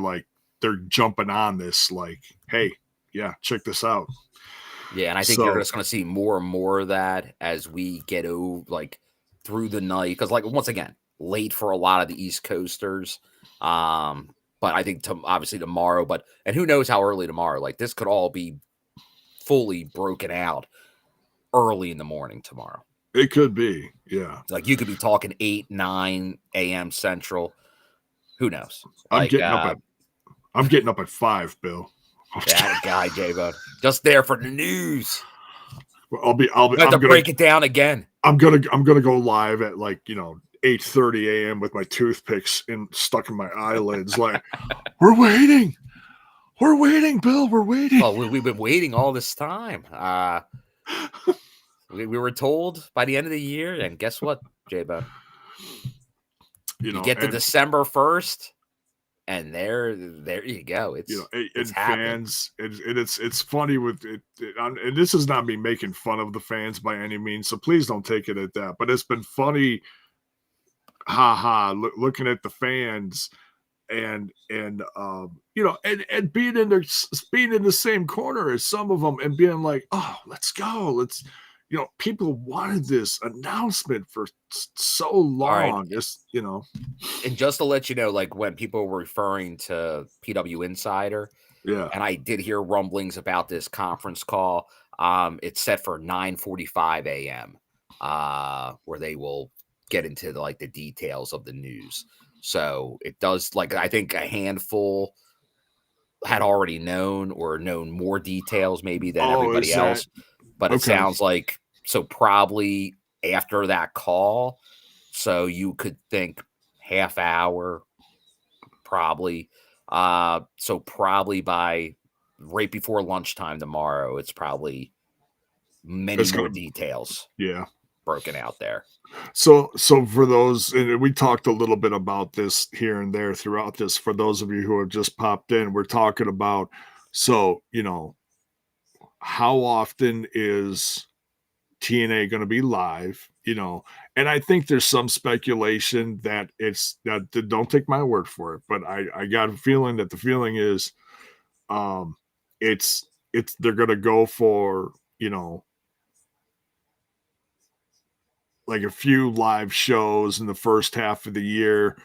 jumping on this, like, hey, yeah, check this out. Yeah, and I think you're So just going to see more and more of that as we get like through the night. Because, like, once again, late for a lot of the East Coasters. But I think obviously tomorrow, and who knows how early tomorrow? Like, this could all be fully broken out early in the morning tomorrow. it could be, yeah. Like, you could be talking 8, 9 a.m. Central. Who knows? I'm Like, getting up at 5, Bill. that guy, J-Bone, just there for the news. I'm To break it down again. I'm gonna go live at 8:30 a.m. with my toothpicks stuck in my eyelids. Like, we're waiting, Bill. We're waiting. Oh, we've been waiting all this time. We were told by the end of the year, and guess what, J-Bone? You get to December 1st, and there you go. It's fans, and it's funny with it, and this is not me making fun of the fans by any means, so please don't take it at that. But it's been funny, looking at the fans, and being in the same corner as some of them, and being like, oh, let's go, people wanted this announcement for so long. Right. And just to let you know, like, when people were referring to PW Insider, yeah, and I did hear rumblings about this conference call. It's set for 9:45 a.m. Where they will get into the details of the news. So it does, I think a handful had already known more details maybe than everybody else. But it sounds like, so probably after that call, so you could think half hour, probably. So probably by right before lunchtime tomorrow, it's probably many more details. Yeah. Broken out there. So for those, and we talked a little bit about this here and there throughout this, for those of you who have just popped in, we're talking about, how often is TNA going to be live, and I think there's some speculation that don't take my word for it, but I got a feeling that the feeling is, they're going to go for, like a few live shows in the first half of the year,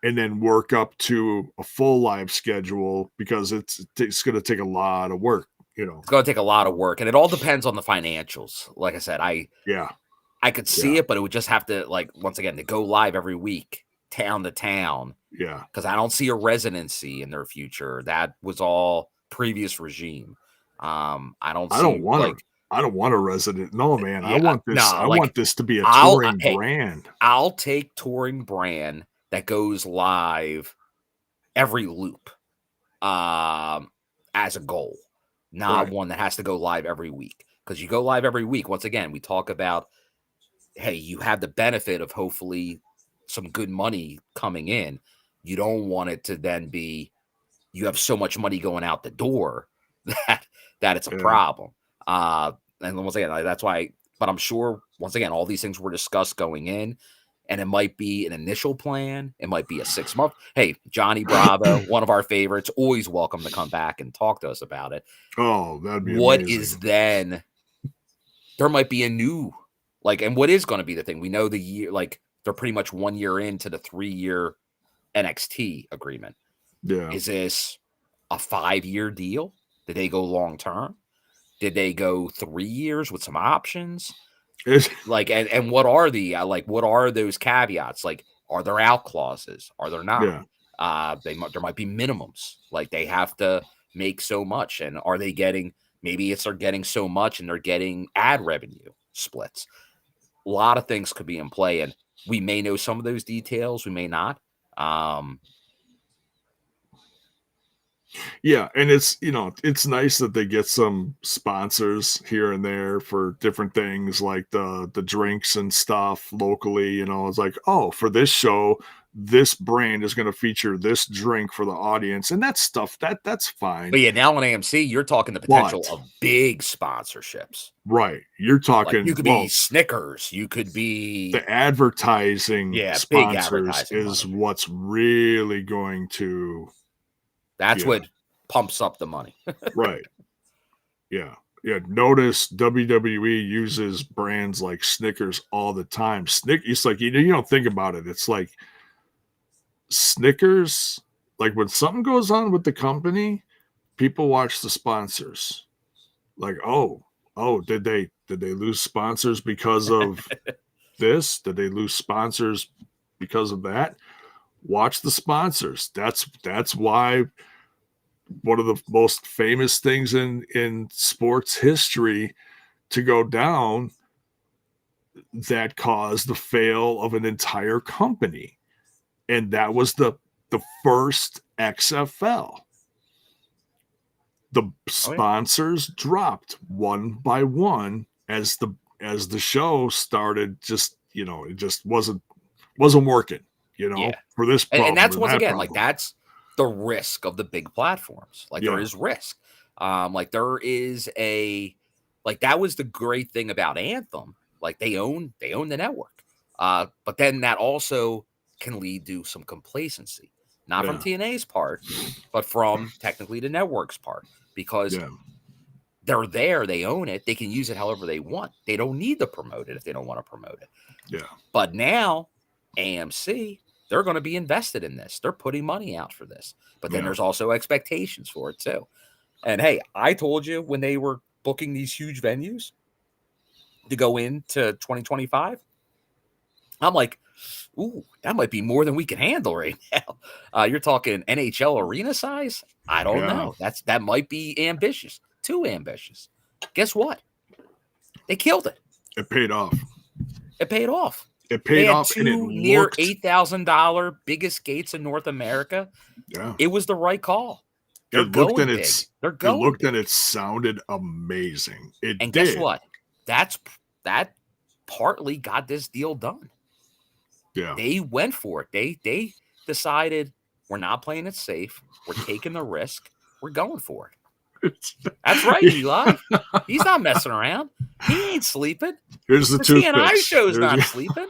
and then work up to a full live schedule, because it's going to take a lot of work. It's going to take a lot of work, and it all depends on the financials. Like I said, I could see it, but it would just have to, once again, to go live every week, town to town. Yeah. Because I don't see a residency in their future. That was all previous regime. I don't want a resident. No, man. Yeah, I want this. I want this to be a touring brand. I'll take touring brand that goes live every loop, as a goal, not one that has to go live every week. Because you go live every week, once again, we talk about, hey, you have the benefit of hopefully some good money coming in. You don't want it to then be, you have so much money going out the door that it's a problem. And once again, that's why, but I'm sure, once again, all these things were discussed going in, and it might be an initial plan. It might be a 6-month. Hey, Johnny Bravo, one of our favorites, always welcome to come back and talk to us about it. Oh, that'd be what amazing. Is then, there might be a new, and what is going to be the thing? We know the year, they're pretty much 1 year into the 3-year NXT agreement. Yeah. Is this a 5-year deal? Did they go long term? Did they go 3 years with some options? And what are the what are those caveats? Are there out clauses? Are there not? Yeah. There might be minimums. They have to make so much, and are they getting? Maybe they're getting so much, and they're getting ad revenue splits. A lot of things could be in play, and we may know some of those details. We may not. Yeah, and it's nice that they get some sponsors here and there for different things, like the drinks and stuff locally. It's like, oh, for this show, this brand is going to feature this drink for the audience, and that stuff that's fine. But yeah, now on AMC, you're talking the potential of big sponsorships. Right, you're talking. You could be Snickers. You could be the advertising. Yeah, sponsors big advertising is money. What's really going to. That's what pumps up the money. Right. Yeah. Yeah, notice WWE uses brands like Snickers all the time. It's like you don't think about it. It's like Snickers, like when something goes on with the company, people watch the sponsors. Like, did they lose sponsors because of this? Did they lose sponsors because of that? Watch the sponsors. That's why one of the most famous things in sports history to go down that caused the fail of an entire company. And that was the first XFL. The sponsors dropped one by one as the show started. Just it just wasn't working. For this problem, and that's or once that again problem. like that's the risk of the big platforms. Like there is risk. Like there is that was the great thing about Anthem. Like they own the network. But then that also can lead to some complacency, not from TNA's part, but from technically the network's part, because they're there, they own it, they can use it however they want. They don't need to promote it if they don't want to promote it. Yeah. But now AMC, they're going to be invested in this. They're putting money out for this. But then there's also expectations for it too. And hey, I told you when they were booking these huge venues to go into 2025, I'm like, ooh, that might be more than we can handle right now. You're talking NHL arena size? I don't know. That might be ambitious. Too ambitious. Guess what? They killed it. It paid off. It paid off. It paid off, and it near $8,000 biggest gates in North America. Yeah, it was the right call. They're going big. It looked and it sounded amazing. And guess what? That partly got this deal done. Yeah, they went for it. They decided we're not playing it safe. We're taking the risk. We're going for it. That's right, Eli. He's not messing around. He ain't sleeping. Here's the TNI show's not sleeping.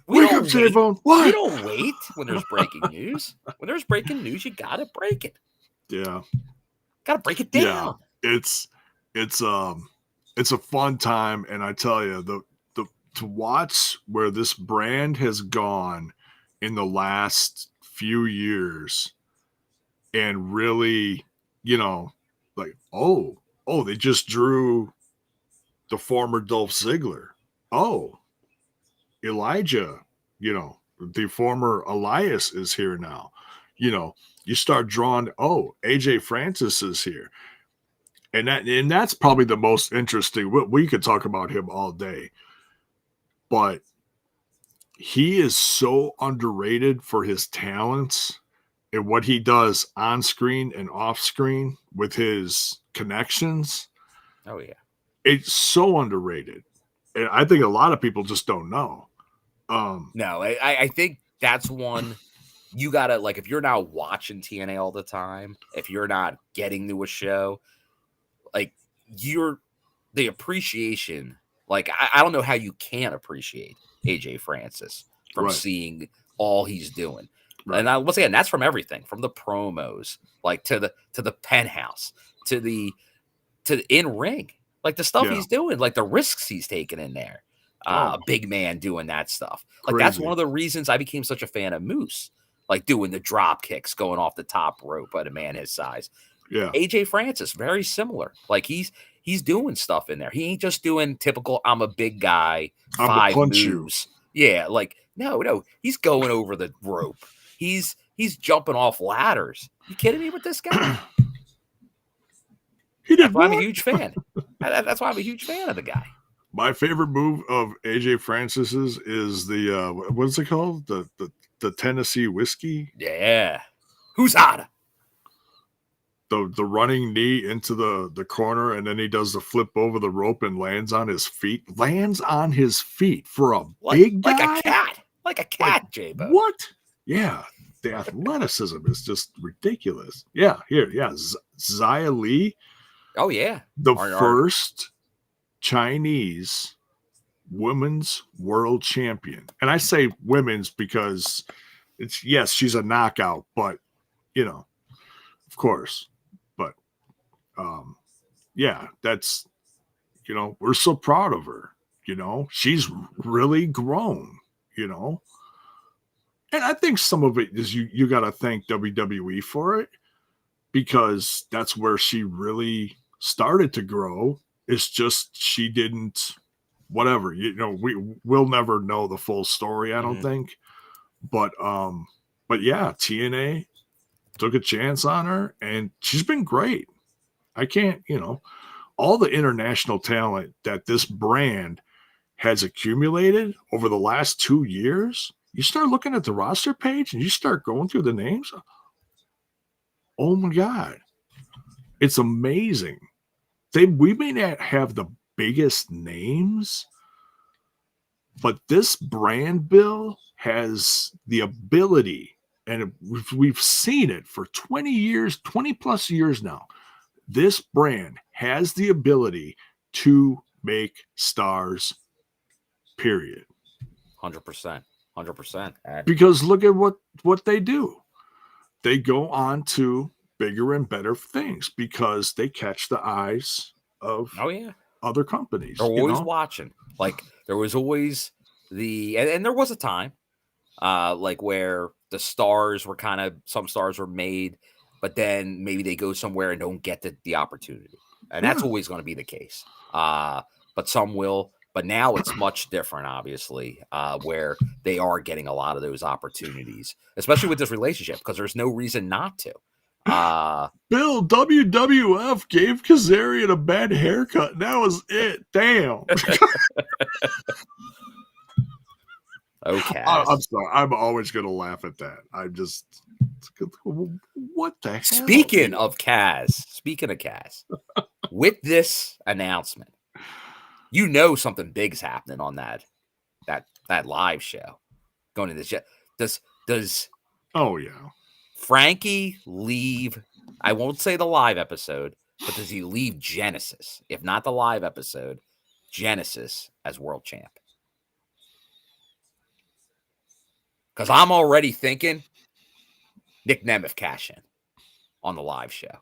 Wake up, J-Bone. What? We don't wait when there's breaking news. When there's breaking news, you gotta break it. Yeah. Gotta break it down. Yeah. It's a fun time, and I tell you, to watch where this brand has gone in the last few years, and really, like, they just drew the former Dolph Ziggler. Oh, Elijah, the former Elias is here now. You start drawing, AJ Francis is here. And that's probably the most interesting. We could talk about him all day. But he is so underrated for his talents and what he does on screen and off screen with his connections. Oh, yeah. It's so underrated. And I think a lot of people just don't know. No, I think that's one you gotta, like, if you're not watching TNA all the time, if you're not getting to a show, like, the appreciation, like, I don't know how you can't appreciate AJ Francis from seeing all he's doing. Right. And once again, that's from everything, from the promos, like to the penthouse, to the in ring, like the stuff he's doing, like the risks he's taking in there. A big man doing that stuff. Like, that's one of the reasons I became such a fan of Moose, like doing the drop kicks, going off the top rope at a man his size. Yeah. AJ Francis, very similar. Like, he's doing stuff in there. He ain't just doing typical, I'm a big guy, 5 moves. Yeah, like, no, he's going over the rope. He's jumping off ladders. You kidding me with this guy? That's why I'm a huge fan. That's why I'm a huge fan of the guy. My favorite move of AJ Francis's is the what's it called? The Tennessee whiskey. Yeah. Who's hotter? The running knee into the corner, and then he does the flip over the rope and lands on his feet. Lands on his feet for a big guy? Like a cat, J-Bo. What? Yeah. The athleticism is just ridiculous. Yeah, here. Yeah. Xia Li. Oh, yeah. The first Chinese women's world champion. And I say women's because she's a knockout, but of course. But Yeah, that's, we're so proud of her. She's really grown, you know. And I think some of it is you got to thank WWE for it, because that's where she really started to grow. It's just she didn't, whatever, we'll never know the full story, I don't think. But yeah, TNA took a chance on her, and she's been great. I can't, all the international talent that this brand has accumulated over the last 2 years. You start looking at the roster page and you start going through the names. Oh my God. It's amazing. We may not have the biggest names, but this brand, Bill, has the ability, and we've seen it for 20 years, 20 plus years now. This brand has the ability to make stars, period. 100%. 100%. Because look at what they do. They go on to bigger and better things because they catch the eyes of other companies. They're always watching. Like, there was always and there was a time like where the stars were some stars were made, but then maybe they go somewhere and don't get the opportunity. And that's always going to be the case. But some will. But now it's much different, obviously, where they are getting a lot of those opportunities, especially with this relationship, because there's no reason not to. Bill, WWF gave Kazarian a bad haircut, and that was it. Damn. Okay. I'm sorry. I'm always going to laugh at that. I'm just, what the hell? Speaking of Kaz, with this announcement, something big's happening on that live show. Going to this show. Does oh yeah, Frankie leave? I won't say the live episode, but does he leave Genesis? If not the live episode, Genesis as world champ? Because I'm already thinking Nick Nemeth cash in on the live show.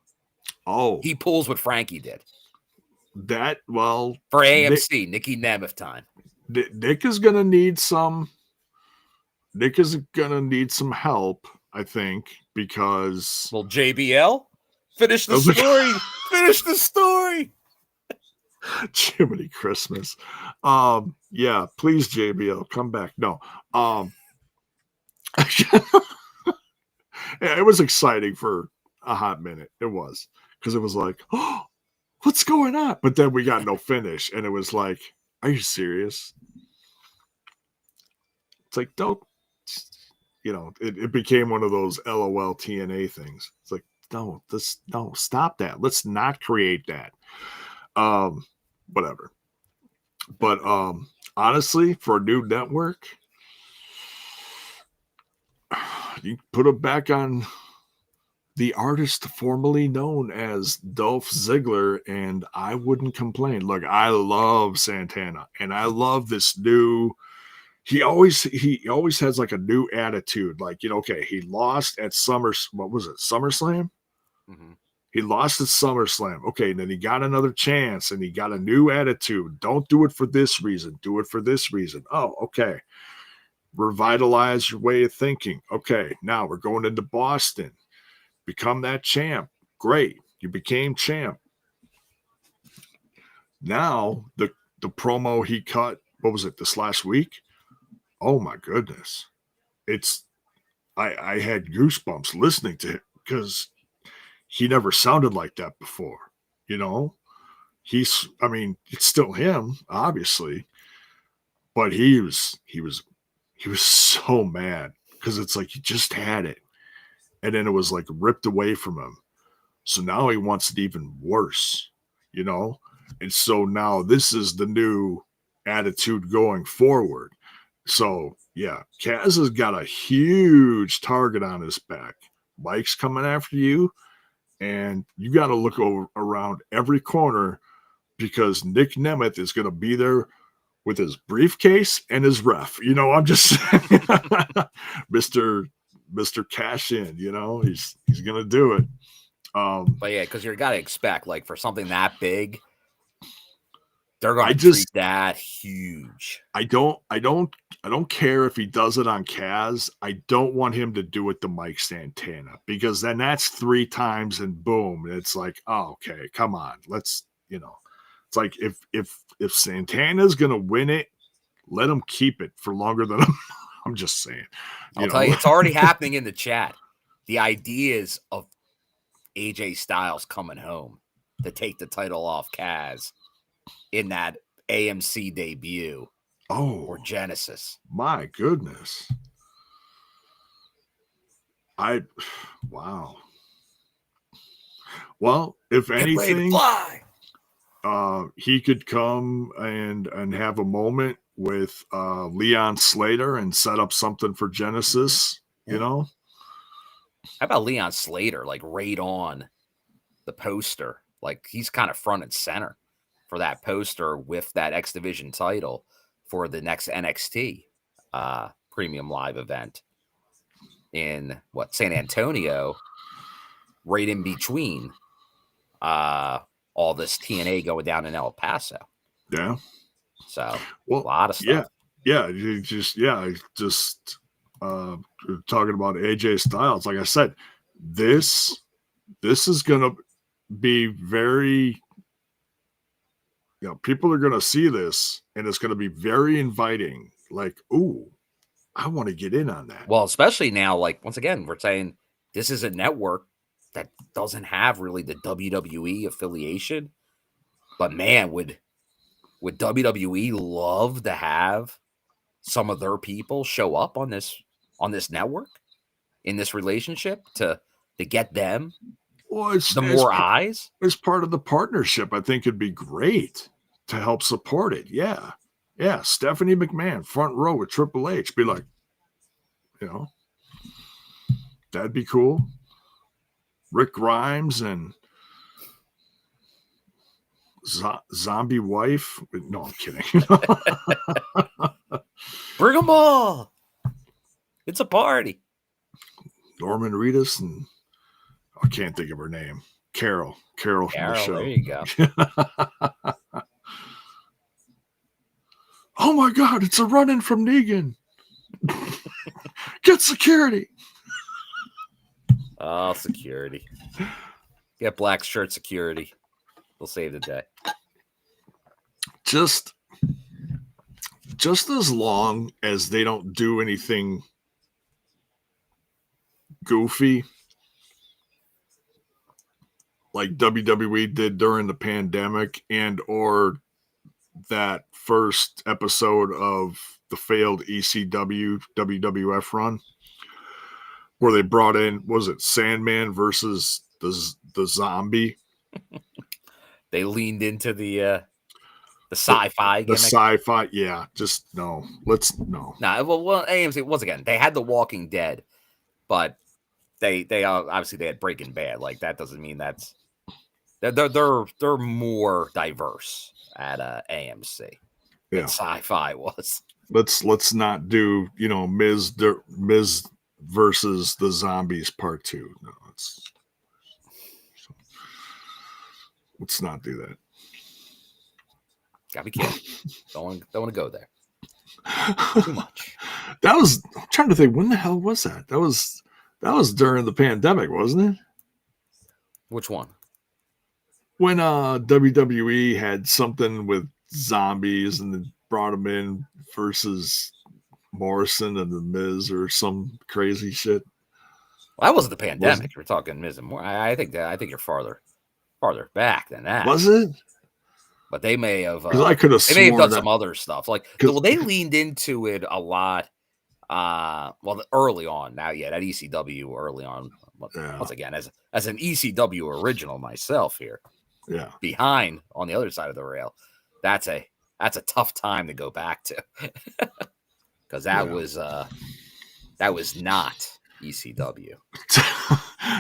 Oh, he pulls what Frankie did. For AMC, Nicky Nemeth time. Nick is gonna need some. Nick is gonna need some help, I think, because JBL, finish the story. Finish the story. Jiminy Christmas. Yeah, please, JBL, come back. No. Yeah, it was exciting for a hot minute. It was, because it was like, oh, what's going on? But then we got no finish, and it was like, are you serious? It's like, don't, it became one of those LOL TNA things. It's like, no, stop that. Let's not create that. Whatever. But honestly, for a new network, you put it back on the artist formerly known as Dolph Ziggler, and I wouldn't complain. Look, I love Santana, and I love this new. He always has like a new attitude. Like, okay, he lost at SummerSlam? Mm-hmm. He lost at SummerSlam. Okay, then he got another chance, and he got a new attitude. Don't do it for this reason. Do it for this reason. Oh, okay. Revitalize your way of thinking. Okay, now we're going into Boston. Become that champ. Great. You became champ. Now, the promo he cut, what was it, this last week? Oh my goodness. I had goosebumps listening to it, because he never sounded like that before. It's still him, obviously, but he was so mad, because it's like he just had it, and then it was like ripped away from him. So now he wants it even worse, and so now this is the new attitude going forward. So yeah, Kaz has got a huge target on his back. Mike's coming after you, and you got to look around every corner, because Nick Nemeth is going to be there with his briefcase and his ref. I'm just saying, Mr. Cash In, he's going to do it. But yeah, because you got to expect, like, for something that big, they're going I to just treat that huge. I don't care if he does it on Kaz. I don't want him to do it to Mike Santana, because then that's 3 times and boom. It's like, oh, okay, come on. Let's, it's like if Santana's gonna win it, let him keep it for longer than I'm just saying. I'll tell you, it's already happening in the chat. The ideas of AJ Styles coming home to take the title off Kaz in that AMC debut. Or Genesis. My goodness. Wow. Well, if anything, he could come and have a moment with Leon Slater and set up something for Genesis, How about Leon Slater, like, right on the poster? Like, he's kind of front and center for that poster with that X Division title for the next NXT premium live event in San Antonio, right in between all this TNA going down in El Paso. Yeah. So a lot of stuff. Yeah. Just talking about AJ Styles. Like I said, this is gonna be very, people are gonna see this and it's gonna be very inviting. Like, ooh, I want to get in on that. Well, especially now, like, once again, we're saying this is a network that doesn't have really the WWE affiliation. But man, would WWE love to have some of their people show up on this network in this relationship to get them more eyes? As part of the partnership, I think it'd be great to help support it. Yeah. Yeah. Stephanie McMahon, front row with Triple H. Be like, that'd be cool. Rick Grimes and zombie wife. No, I'm kidding. Bring them all. It's a party. Norman Reedus and I can't think of her name. Carol from the show. There you go. Oh my God, it's a run-in from Negan. Get security. Oh, security. Get black shirt security. We'll save the day. Just as long as they don't do anything goofy like WWE did during the pandemic and or that first episode of the failed ECW WWF run where they brought in, was it Sandman versus the zombie? They leaned into the sci-fi gimmick. The sci-fi, yeah. Just no. Let's no. Nah, well, AMC, once again, they had The Walking Dead, but they obviously they had Breaking Bad. Like, that doesn't mean that's they're more diverse at AMC than sci-fi was. Let's not do Miz versus the Zombies Part 2. No, let's not do that. Gotta be careful. Don't want to go there. Too much. I'm trying to think, when the hell was that? That was during the pandemic, wasn't it? Which one? When WWE had something with zombies and then brought them in versus Morrison and the Miz or some crazy shit. Well, that wasn't the pandemic. We're talking Miz and more. I think you're farther farther back than that. Was it? But they may have. I could have. They may have done some other stuff. Like, well, they leaned into it a lot. Well, early on. Now, yeah, that ECW early on. Yeah. Once again, as an ECW original myself here. Yeah. Behind on the other side of the rail, that's a tough time to go back to, because that was not ECW.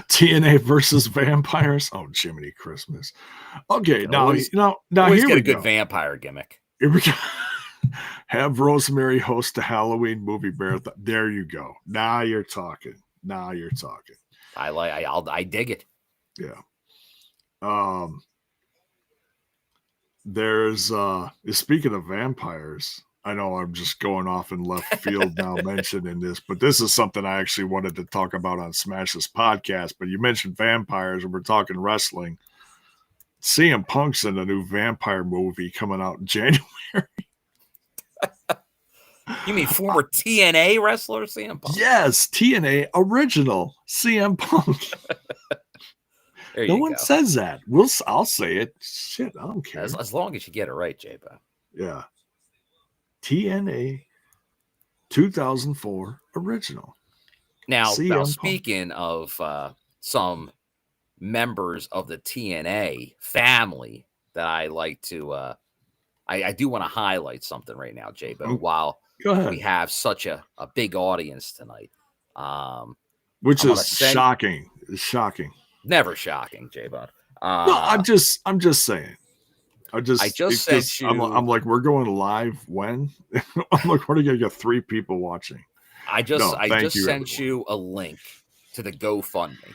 TNA versus vampires. Oh, Jiminy Christmas. Okay, now always here get we a good go. Vampire gimmick. Here we go. Have Rosemary host a Halloween movie marathon. There you go. Now you're talking. I dig it. Yeah. There's speaking of vampires, I know I'm just going off in left field now mentioning this, but this is something I actually wanted to talk about on Smash's podcast. But you mentioned vampires and we're talking wrestling. CM Punk's in a new vampire movie coming out in January. You mean former TNA wrestler CM Punk? Yes, TNA original CM Punk. No one says that. I'll say it. Shit, I don't care. As long as you get it right, J-Bo. Yeah. TNA 2004 original. Now CM speaking of some members of the TNA family that I like to, I do want to highlight something right now, J-Bo, while Go ahead. we have such a big audience tonight. Which is shocking. It's shocking. Never shocking, J-Bo. No, I'm just saying. I just sent you. I'm like, we're going live when? I'm like, we're gonna get 3 people watching. I just sent you a link to the GoFundMe.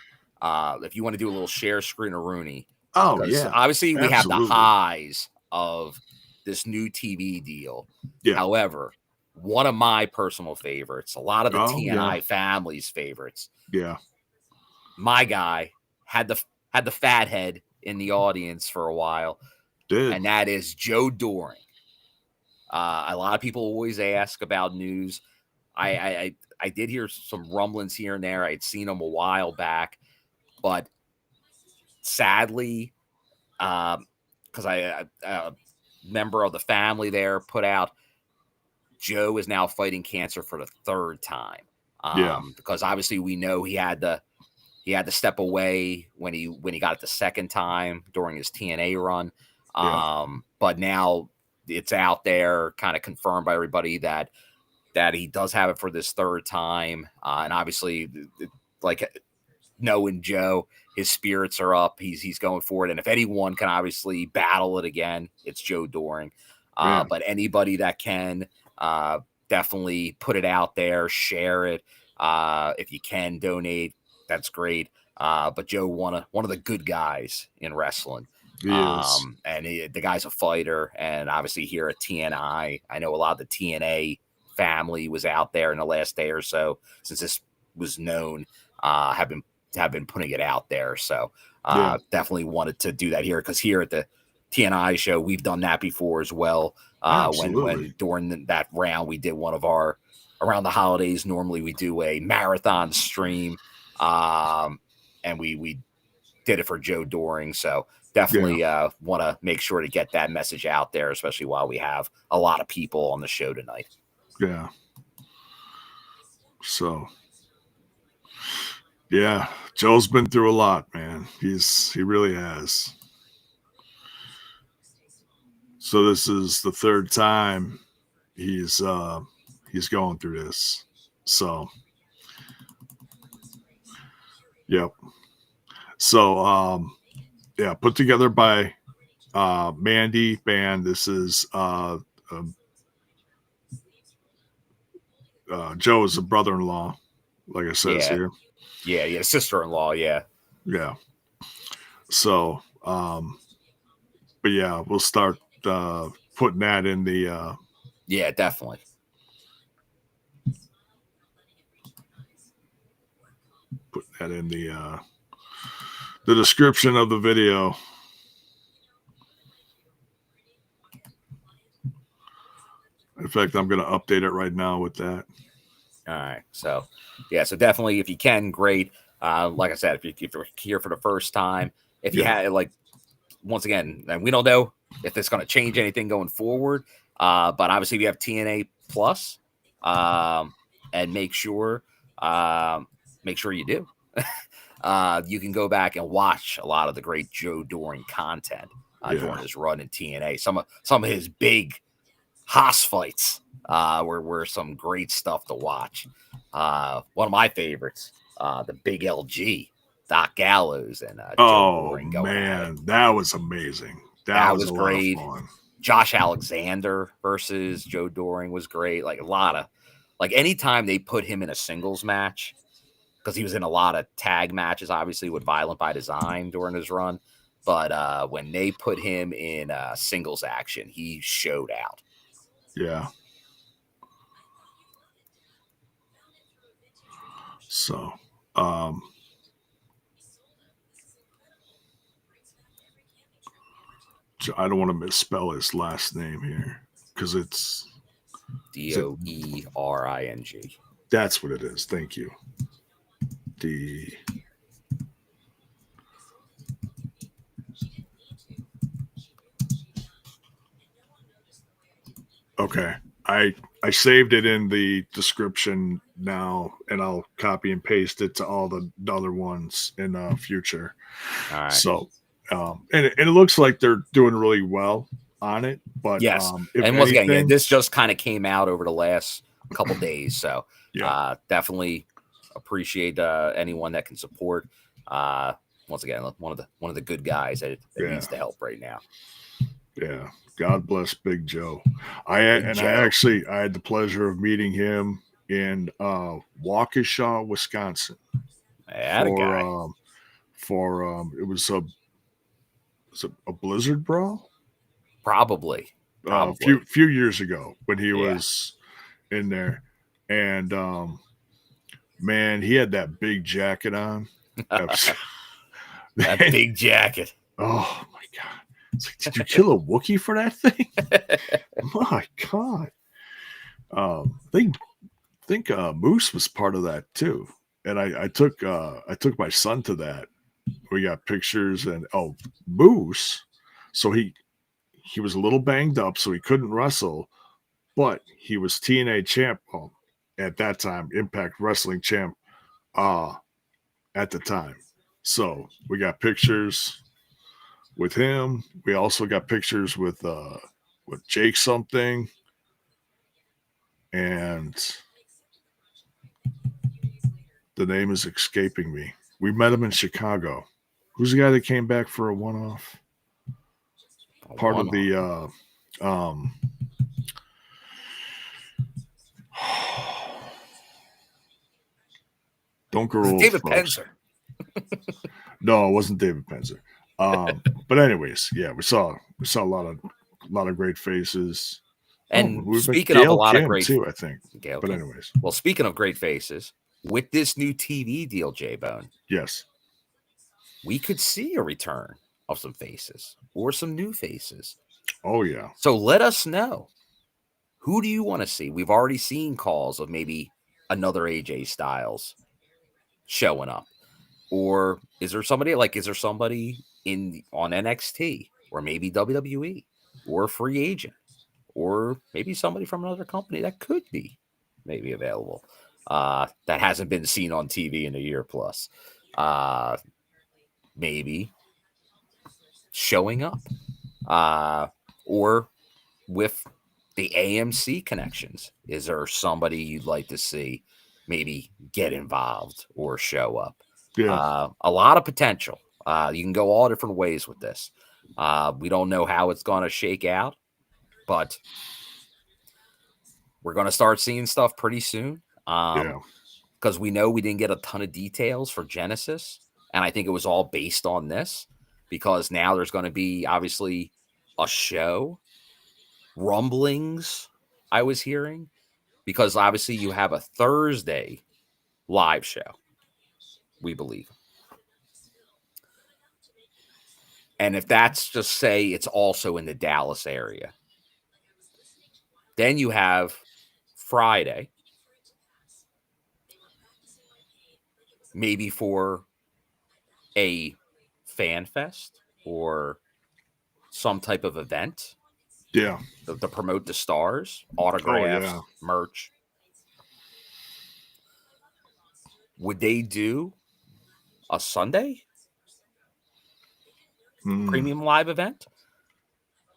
If you want to do a little share screen of Rooney. Oh yeah. Obviously, we have the highs of this new TV deal. Yeah. However, one of my personal favorites, a lot of the TNI family's favorites. Yeah. My guy had the fat head in the audience for a while. And that is Joe Doering. A lot of people always ask about news. I did hear some rumblings here and there. I'd seen him a while back, but sadly, because a member of the family there put out, Joe is now fighting cancer for the 3rd time. Because obviously we know he had to step away when he got it the 2nd time during his TNA run. But now it's out there, kind of confirmed by everybody that he does have it for this 3rd time. And obviously, like knowing Joe, his spirits are up. He's going for it. And if anyone can obviously battle it again, it's Joe Doering. But anybody that can, definitely put it out there, share it. If you can donate, that's great. But Joe, one of the good guys in wrestling. And the guy's a fighter, and obviously here at TNI, I know a lot of the TNA family was out there in the last day or so since this was known, have been putting it out there. So definitely wanted to do that here, because here at the TNI show, we've done that before as well. When during that round, we did one of our around the holidays. Normally we do a marathon stream, and we did it for Joe Doering. So definitely want to make sure to get that message out there, especially while we have a lot of people on the show tonight. Yeah. So, yeah, Joe's been through a lot, man. He really has. So this is the 3rd time he's going through this. So, yep. So, put together by Mandy Band. This is Joe is a brother-in-law, like it says here. Yeah, sister-in-law, yeah. So, but yeah, we'll start putting that in the definitely. Put that in the description of the video. In fact, I'm going to update it right now with that. All right. So, so definitely, if you can, great. Like I said, if you're here for the first time, if you had, like, once again, and we don't know if it's going to change anything going forward, but obviously we have TNA Plus, and make sure you do. You can go back and watch a lot of the great Joe Doering content during his run in TNA. Some of his big Haas fights were some great stuff to watch. One of my favorites, the Big LG, Doc Gallows, and Joe Doering going at it. That was amazing. That was great. Fun. Josh Alexander versus Joe Doering was great. Like a lot of, like anytime they put him in a singles match, because he was in a lot of tag matches, obviously, with Violent by Design during his run. But when they put him in singles action, he showed out. Yeah. So, I don't want to misspell his last name here because it's Doering. That's what it is. Thank you. Okay. I saved it in the description now, and I'll copy and paste it to all the other ones in future. All right. So, and it looks like they're doing really well on it. But yes, if and once again, anything, this just kind of came out over the last couple days, so yeah, definitely appreciate anyone that can support. Once again, one of the good guys that needs the help right now. Yeah. God bless Big Joe. I Joe. I had the pleasure of meeting him in Waukesha, Wisconsin. For it was a Blizzard Brawl? Probably. A few years ago when he was in there. And man, he had that big jacket on. That big jacket. Oh my God. It's like, did you kill a Wookiee for that thing? My God. I think Moose was part of that too. And I took my son to that. We got pictures and Moose. So he was a little banged up, so he couldn't wrestle, but he was TNA champ at that time, Impact Wrestling champ at the time. So we got pictures with him. We also got pictures with Jake something, and the name is escaping me. We met him in Chicago. Who's the guy that came back for a one-off? Part of the don't grow old, David folks. Penzer. No, it wasn't David Penzer. But anyways, yeah, we saw a lot of great faces. And speaking of a lot of great too, I think. Gail but Kim. anyways, well, speaking of great faces, with this new TV deal, J-Bone, yes, we could see a return of some faces or some new faces. Oh yeah. So let us know. Who do you want to see? We've already seen calls of maybe another AJ Styles showing up. Or is there somebody on NXT or maybe WWE or a free agent or maybe somebody from another company that could be maybe available that hasn't been seen on TV in a year plus? Maybe showing up or with the AMC connections. Is there somebody you'd like to see maybe get involved or show up? Yeah. A lot of potential. You can go all different ways with this. We don't know how it's going to shake out, but we're going to start seeing stuff pretty soon. Because we know we didn't get a ton of details for Genesis. And I think it was all based on this because now there's going to be obviously a show, rumblings I was hearing, because obviously you have a Thursday live show, we believe. And if that's just say it's also in the Dallas area, then you have Friday, maybe for a fan fest or some type of event. Yeah. To promote the stars, autographs, merch. Would they do a Sunday premium live event?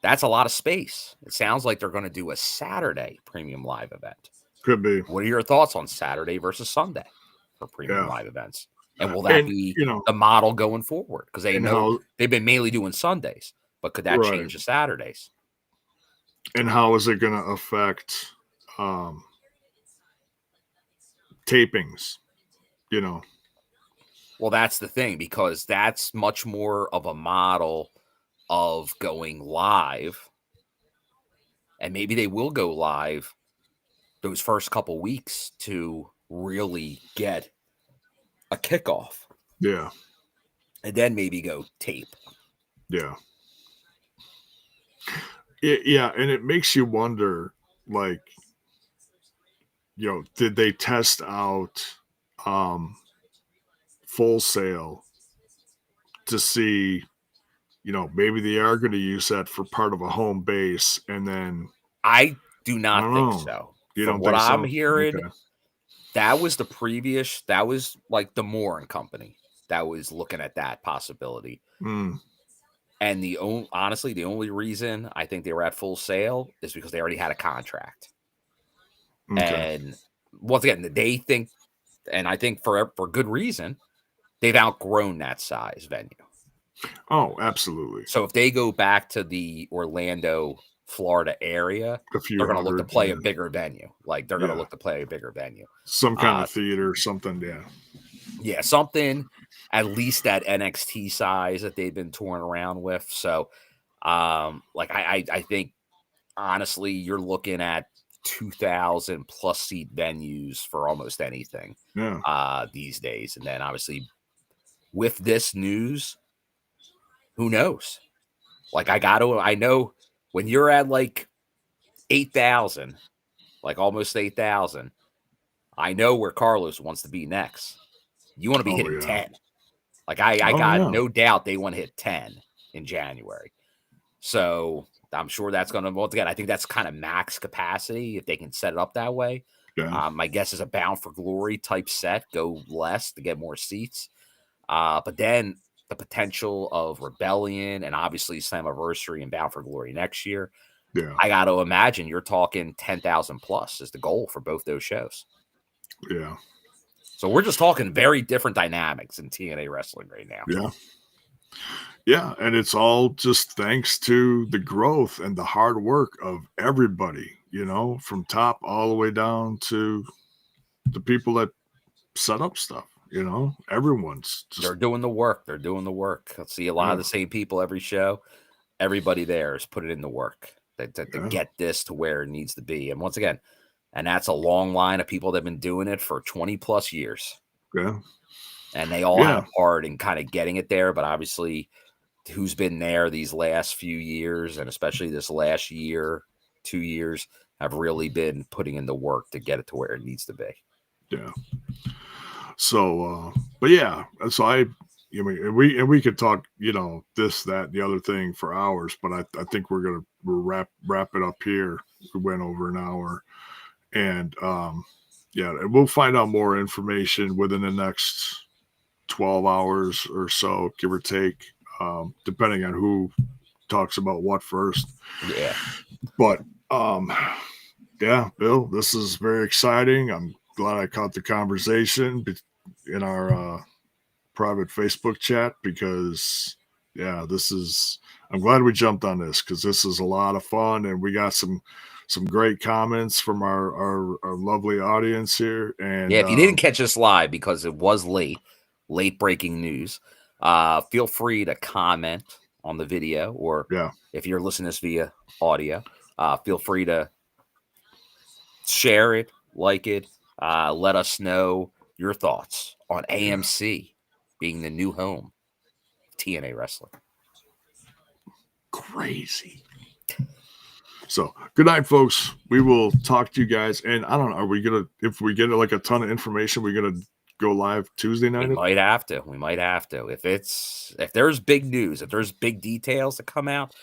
That's a lot of space. It sounds like they're going to do a Saturday premium live event. Could be. What are your thoughts on Saturday versus Sunday for premium live events? And will that be the model going forward? Because they know they've been mainly doing Sundays, but could that change to Saturdays? And how is it going to affect tapings? Well, that's the thing, because that's much more of a model of going live. And maybe they will go live those first couple weeks to really get a kickoff. Yeah. And then maybe go tape. Yeah. Yeah. And it makes you wonder, like, did they test out Full Sail to see, maybe they are going to use that for part of a home base, and then I do I not don't think know. so. You From don't what think I'm so? hearing, Okay. that was like the Moore and Company that was looking at that possibility. Mm, And honestly, the only reason I think they were at Full Sail is because they already had a contract. okay. And once again, they think, and I think for good reason, they've outgrown that size venue. Oh, absolutely. So if they go back to the Orlando, Florida area, A few they're going to look to hundred. play Yeah. a bigger venue. Like they're going to Yeah. look to play a bigger venue. Some kind of theater, something. Yeah. Yeah, something at least that NXT size that they've been touring around with. So, like I think honestly, you're looking at 2,000 plus seat venues for almost anything Yeah. these days. And then obviously with this news, who knows? Like I know when you're at like 8,000, like almost 8,000, I know where Carlos wants to be next. You want to be Oh, hitting yeah. 10. Like I Oh, got yeah. no doubt they want to hit 10 in January. So I'm sure that's going to, once again, I think that's kind of max capacity if they can set it up that way. Yeah. My guess is a Bound for Glory type set, go less to get more seats. But then the potential of Rebellion and obviously Slammiversary and Bound for Glory next year, Yeah. I got to imagine you're talking 10,000 plus is the goal for both those shows. Yeah. So we're just talking very different dynamics in TNA wrestling right now. Yeah. Yeah. And it's all just thanks to the growth and the hard work of everybody, from top all the way down to the people that set up stuff. Everyone's just, They're doing the work. They're doing the work. I see a lot of the same people every show. Everybody there is putting in the work to get this to where it needs to be. And once again, and that's a long line of people that have been doing it for 20 plus years. Yeah. And they all had a part in kind of getting it there. But obviously, who's been there these last few years, and especially this last year, 2 years, have really been putting in the work to get it to where it needs to be. Yeah. So, but yeah, so we could talk, this, that, the other thing for hours, but I think we'll wrap it up here. We went over an hour, and yeah, and we'll find out more information within the next 12 hours or so, give or take, depending on who talks about what first. Yeah. But yeah, Bill, this is very exciting. I'm glad I caught the conversation in our private Facebook chat, because yeah, I'm glad we jumped on this, because this is a lot of fun, and we got some great comments from our lovely audience here. And yeah, if you didn't catch us live because it was late breaking news, feel free to comment on the video, or if you're listening to this via audio, feel free to share it, like it, let us know your thoughts on AMC being the new home of TNA wrestling. Crazy. So good night, folks. We will talk to you guys. And I don't know, if we get like a ton of information, we're gonna go live Tuesday night? We might have to. If there's big news, if there's big details that come out,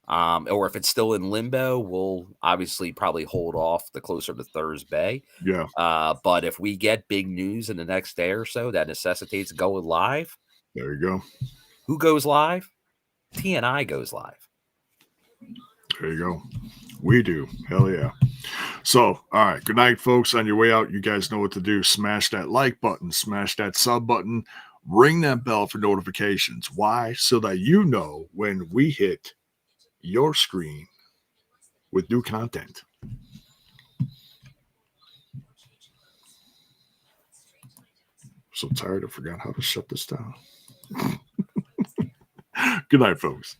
or if it's still in limbo, we'll obviously probably hold off the closer to Thursday. Yeah. But if we get big news in the next day or so that necessitates going live, there you go. Who goes live? TNI goes live. There you go. We do. Hell yeah. So, all right. Good night, folks. On your way out, you guys know what to do. Smash that like button, smash that sub button, ring that bell for notifications. Why? So that you know when we hit your screen with new content. So tired, I forgot how to shut this down. Good night, folks.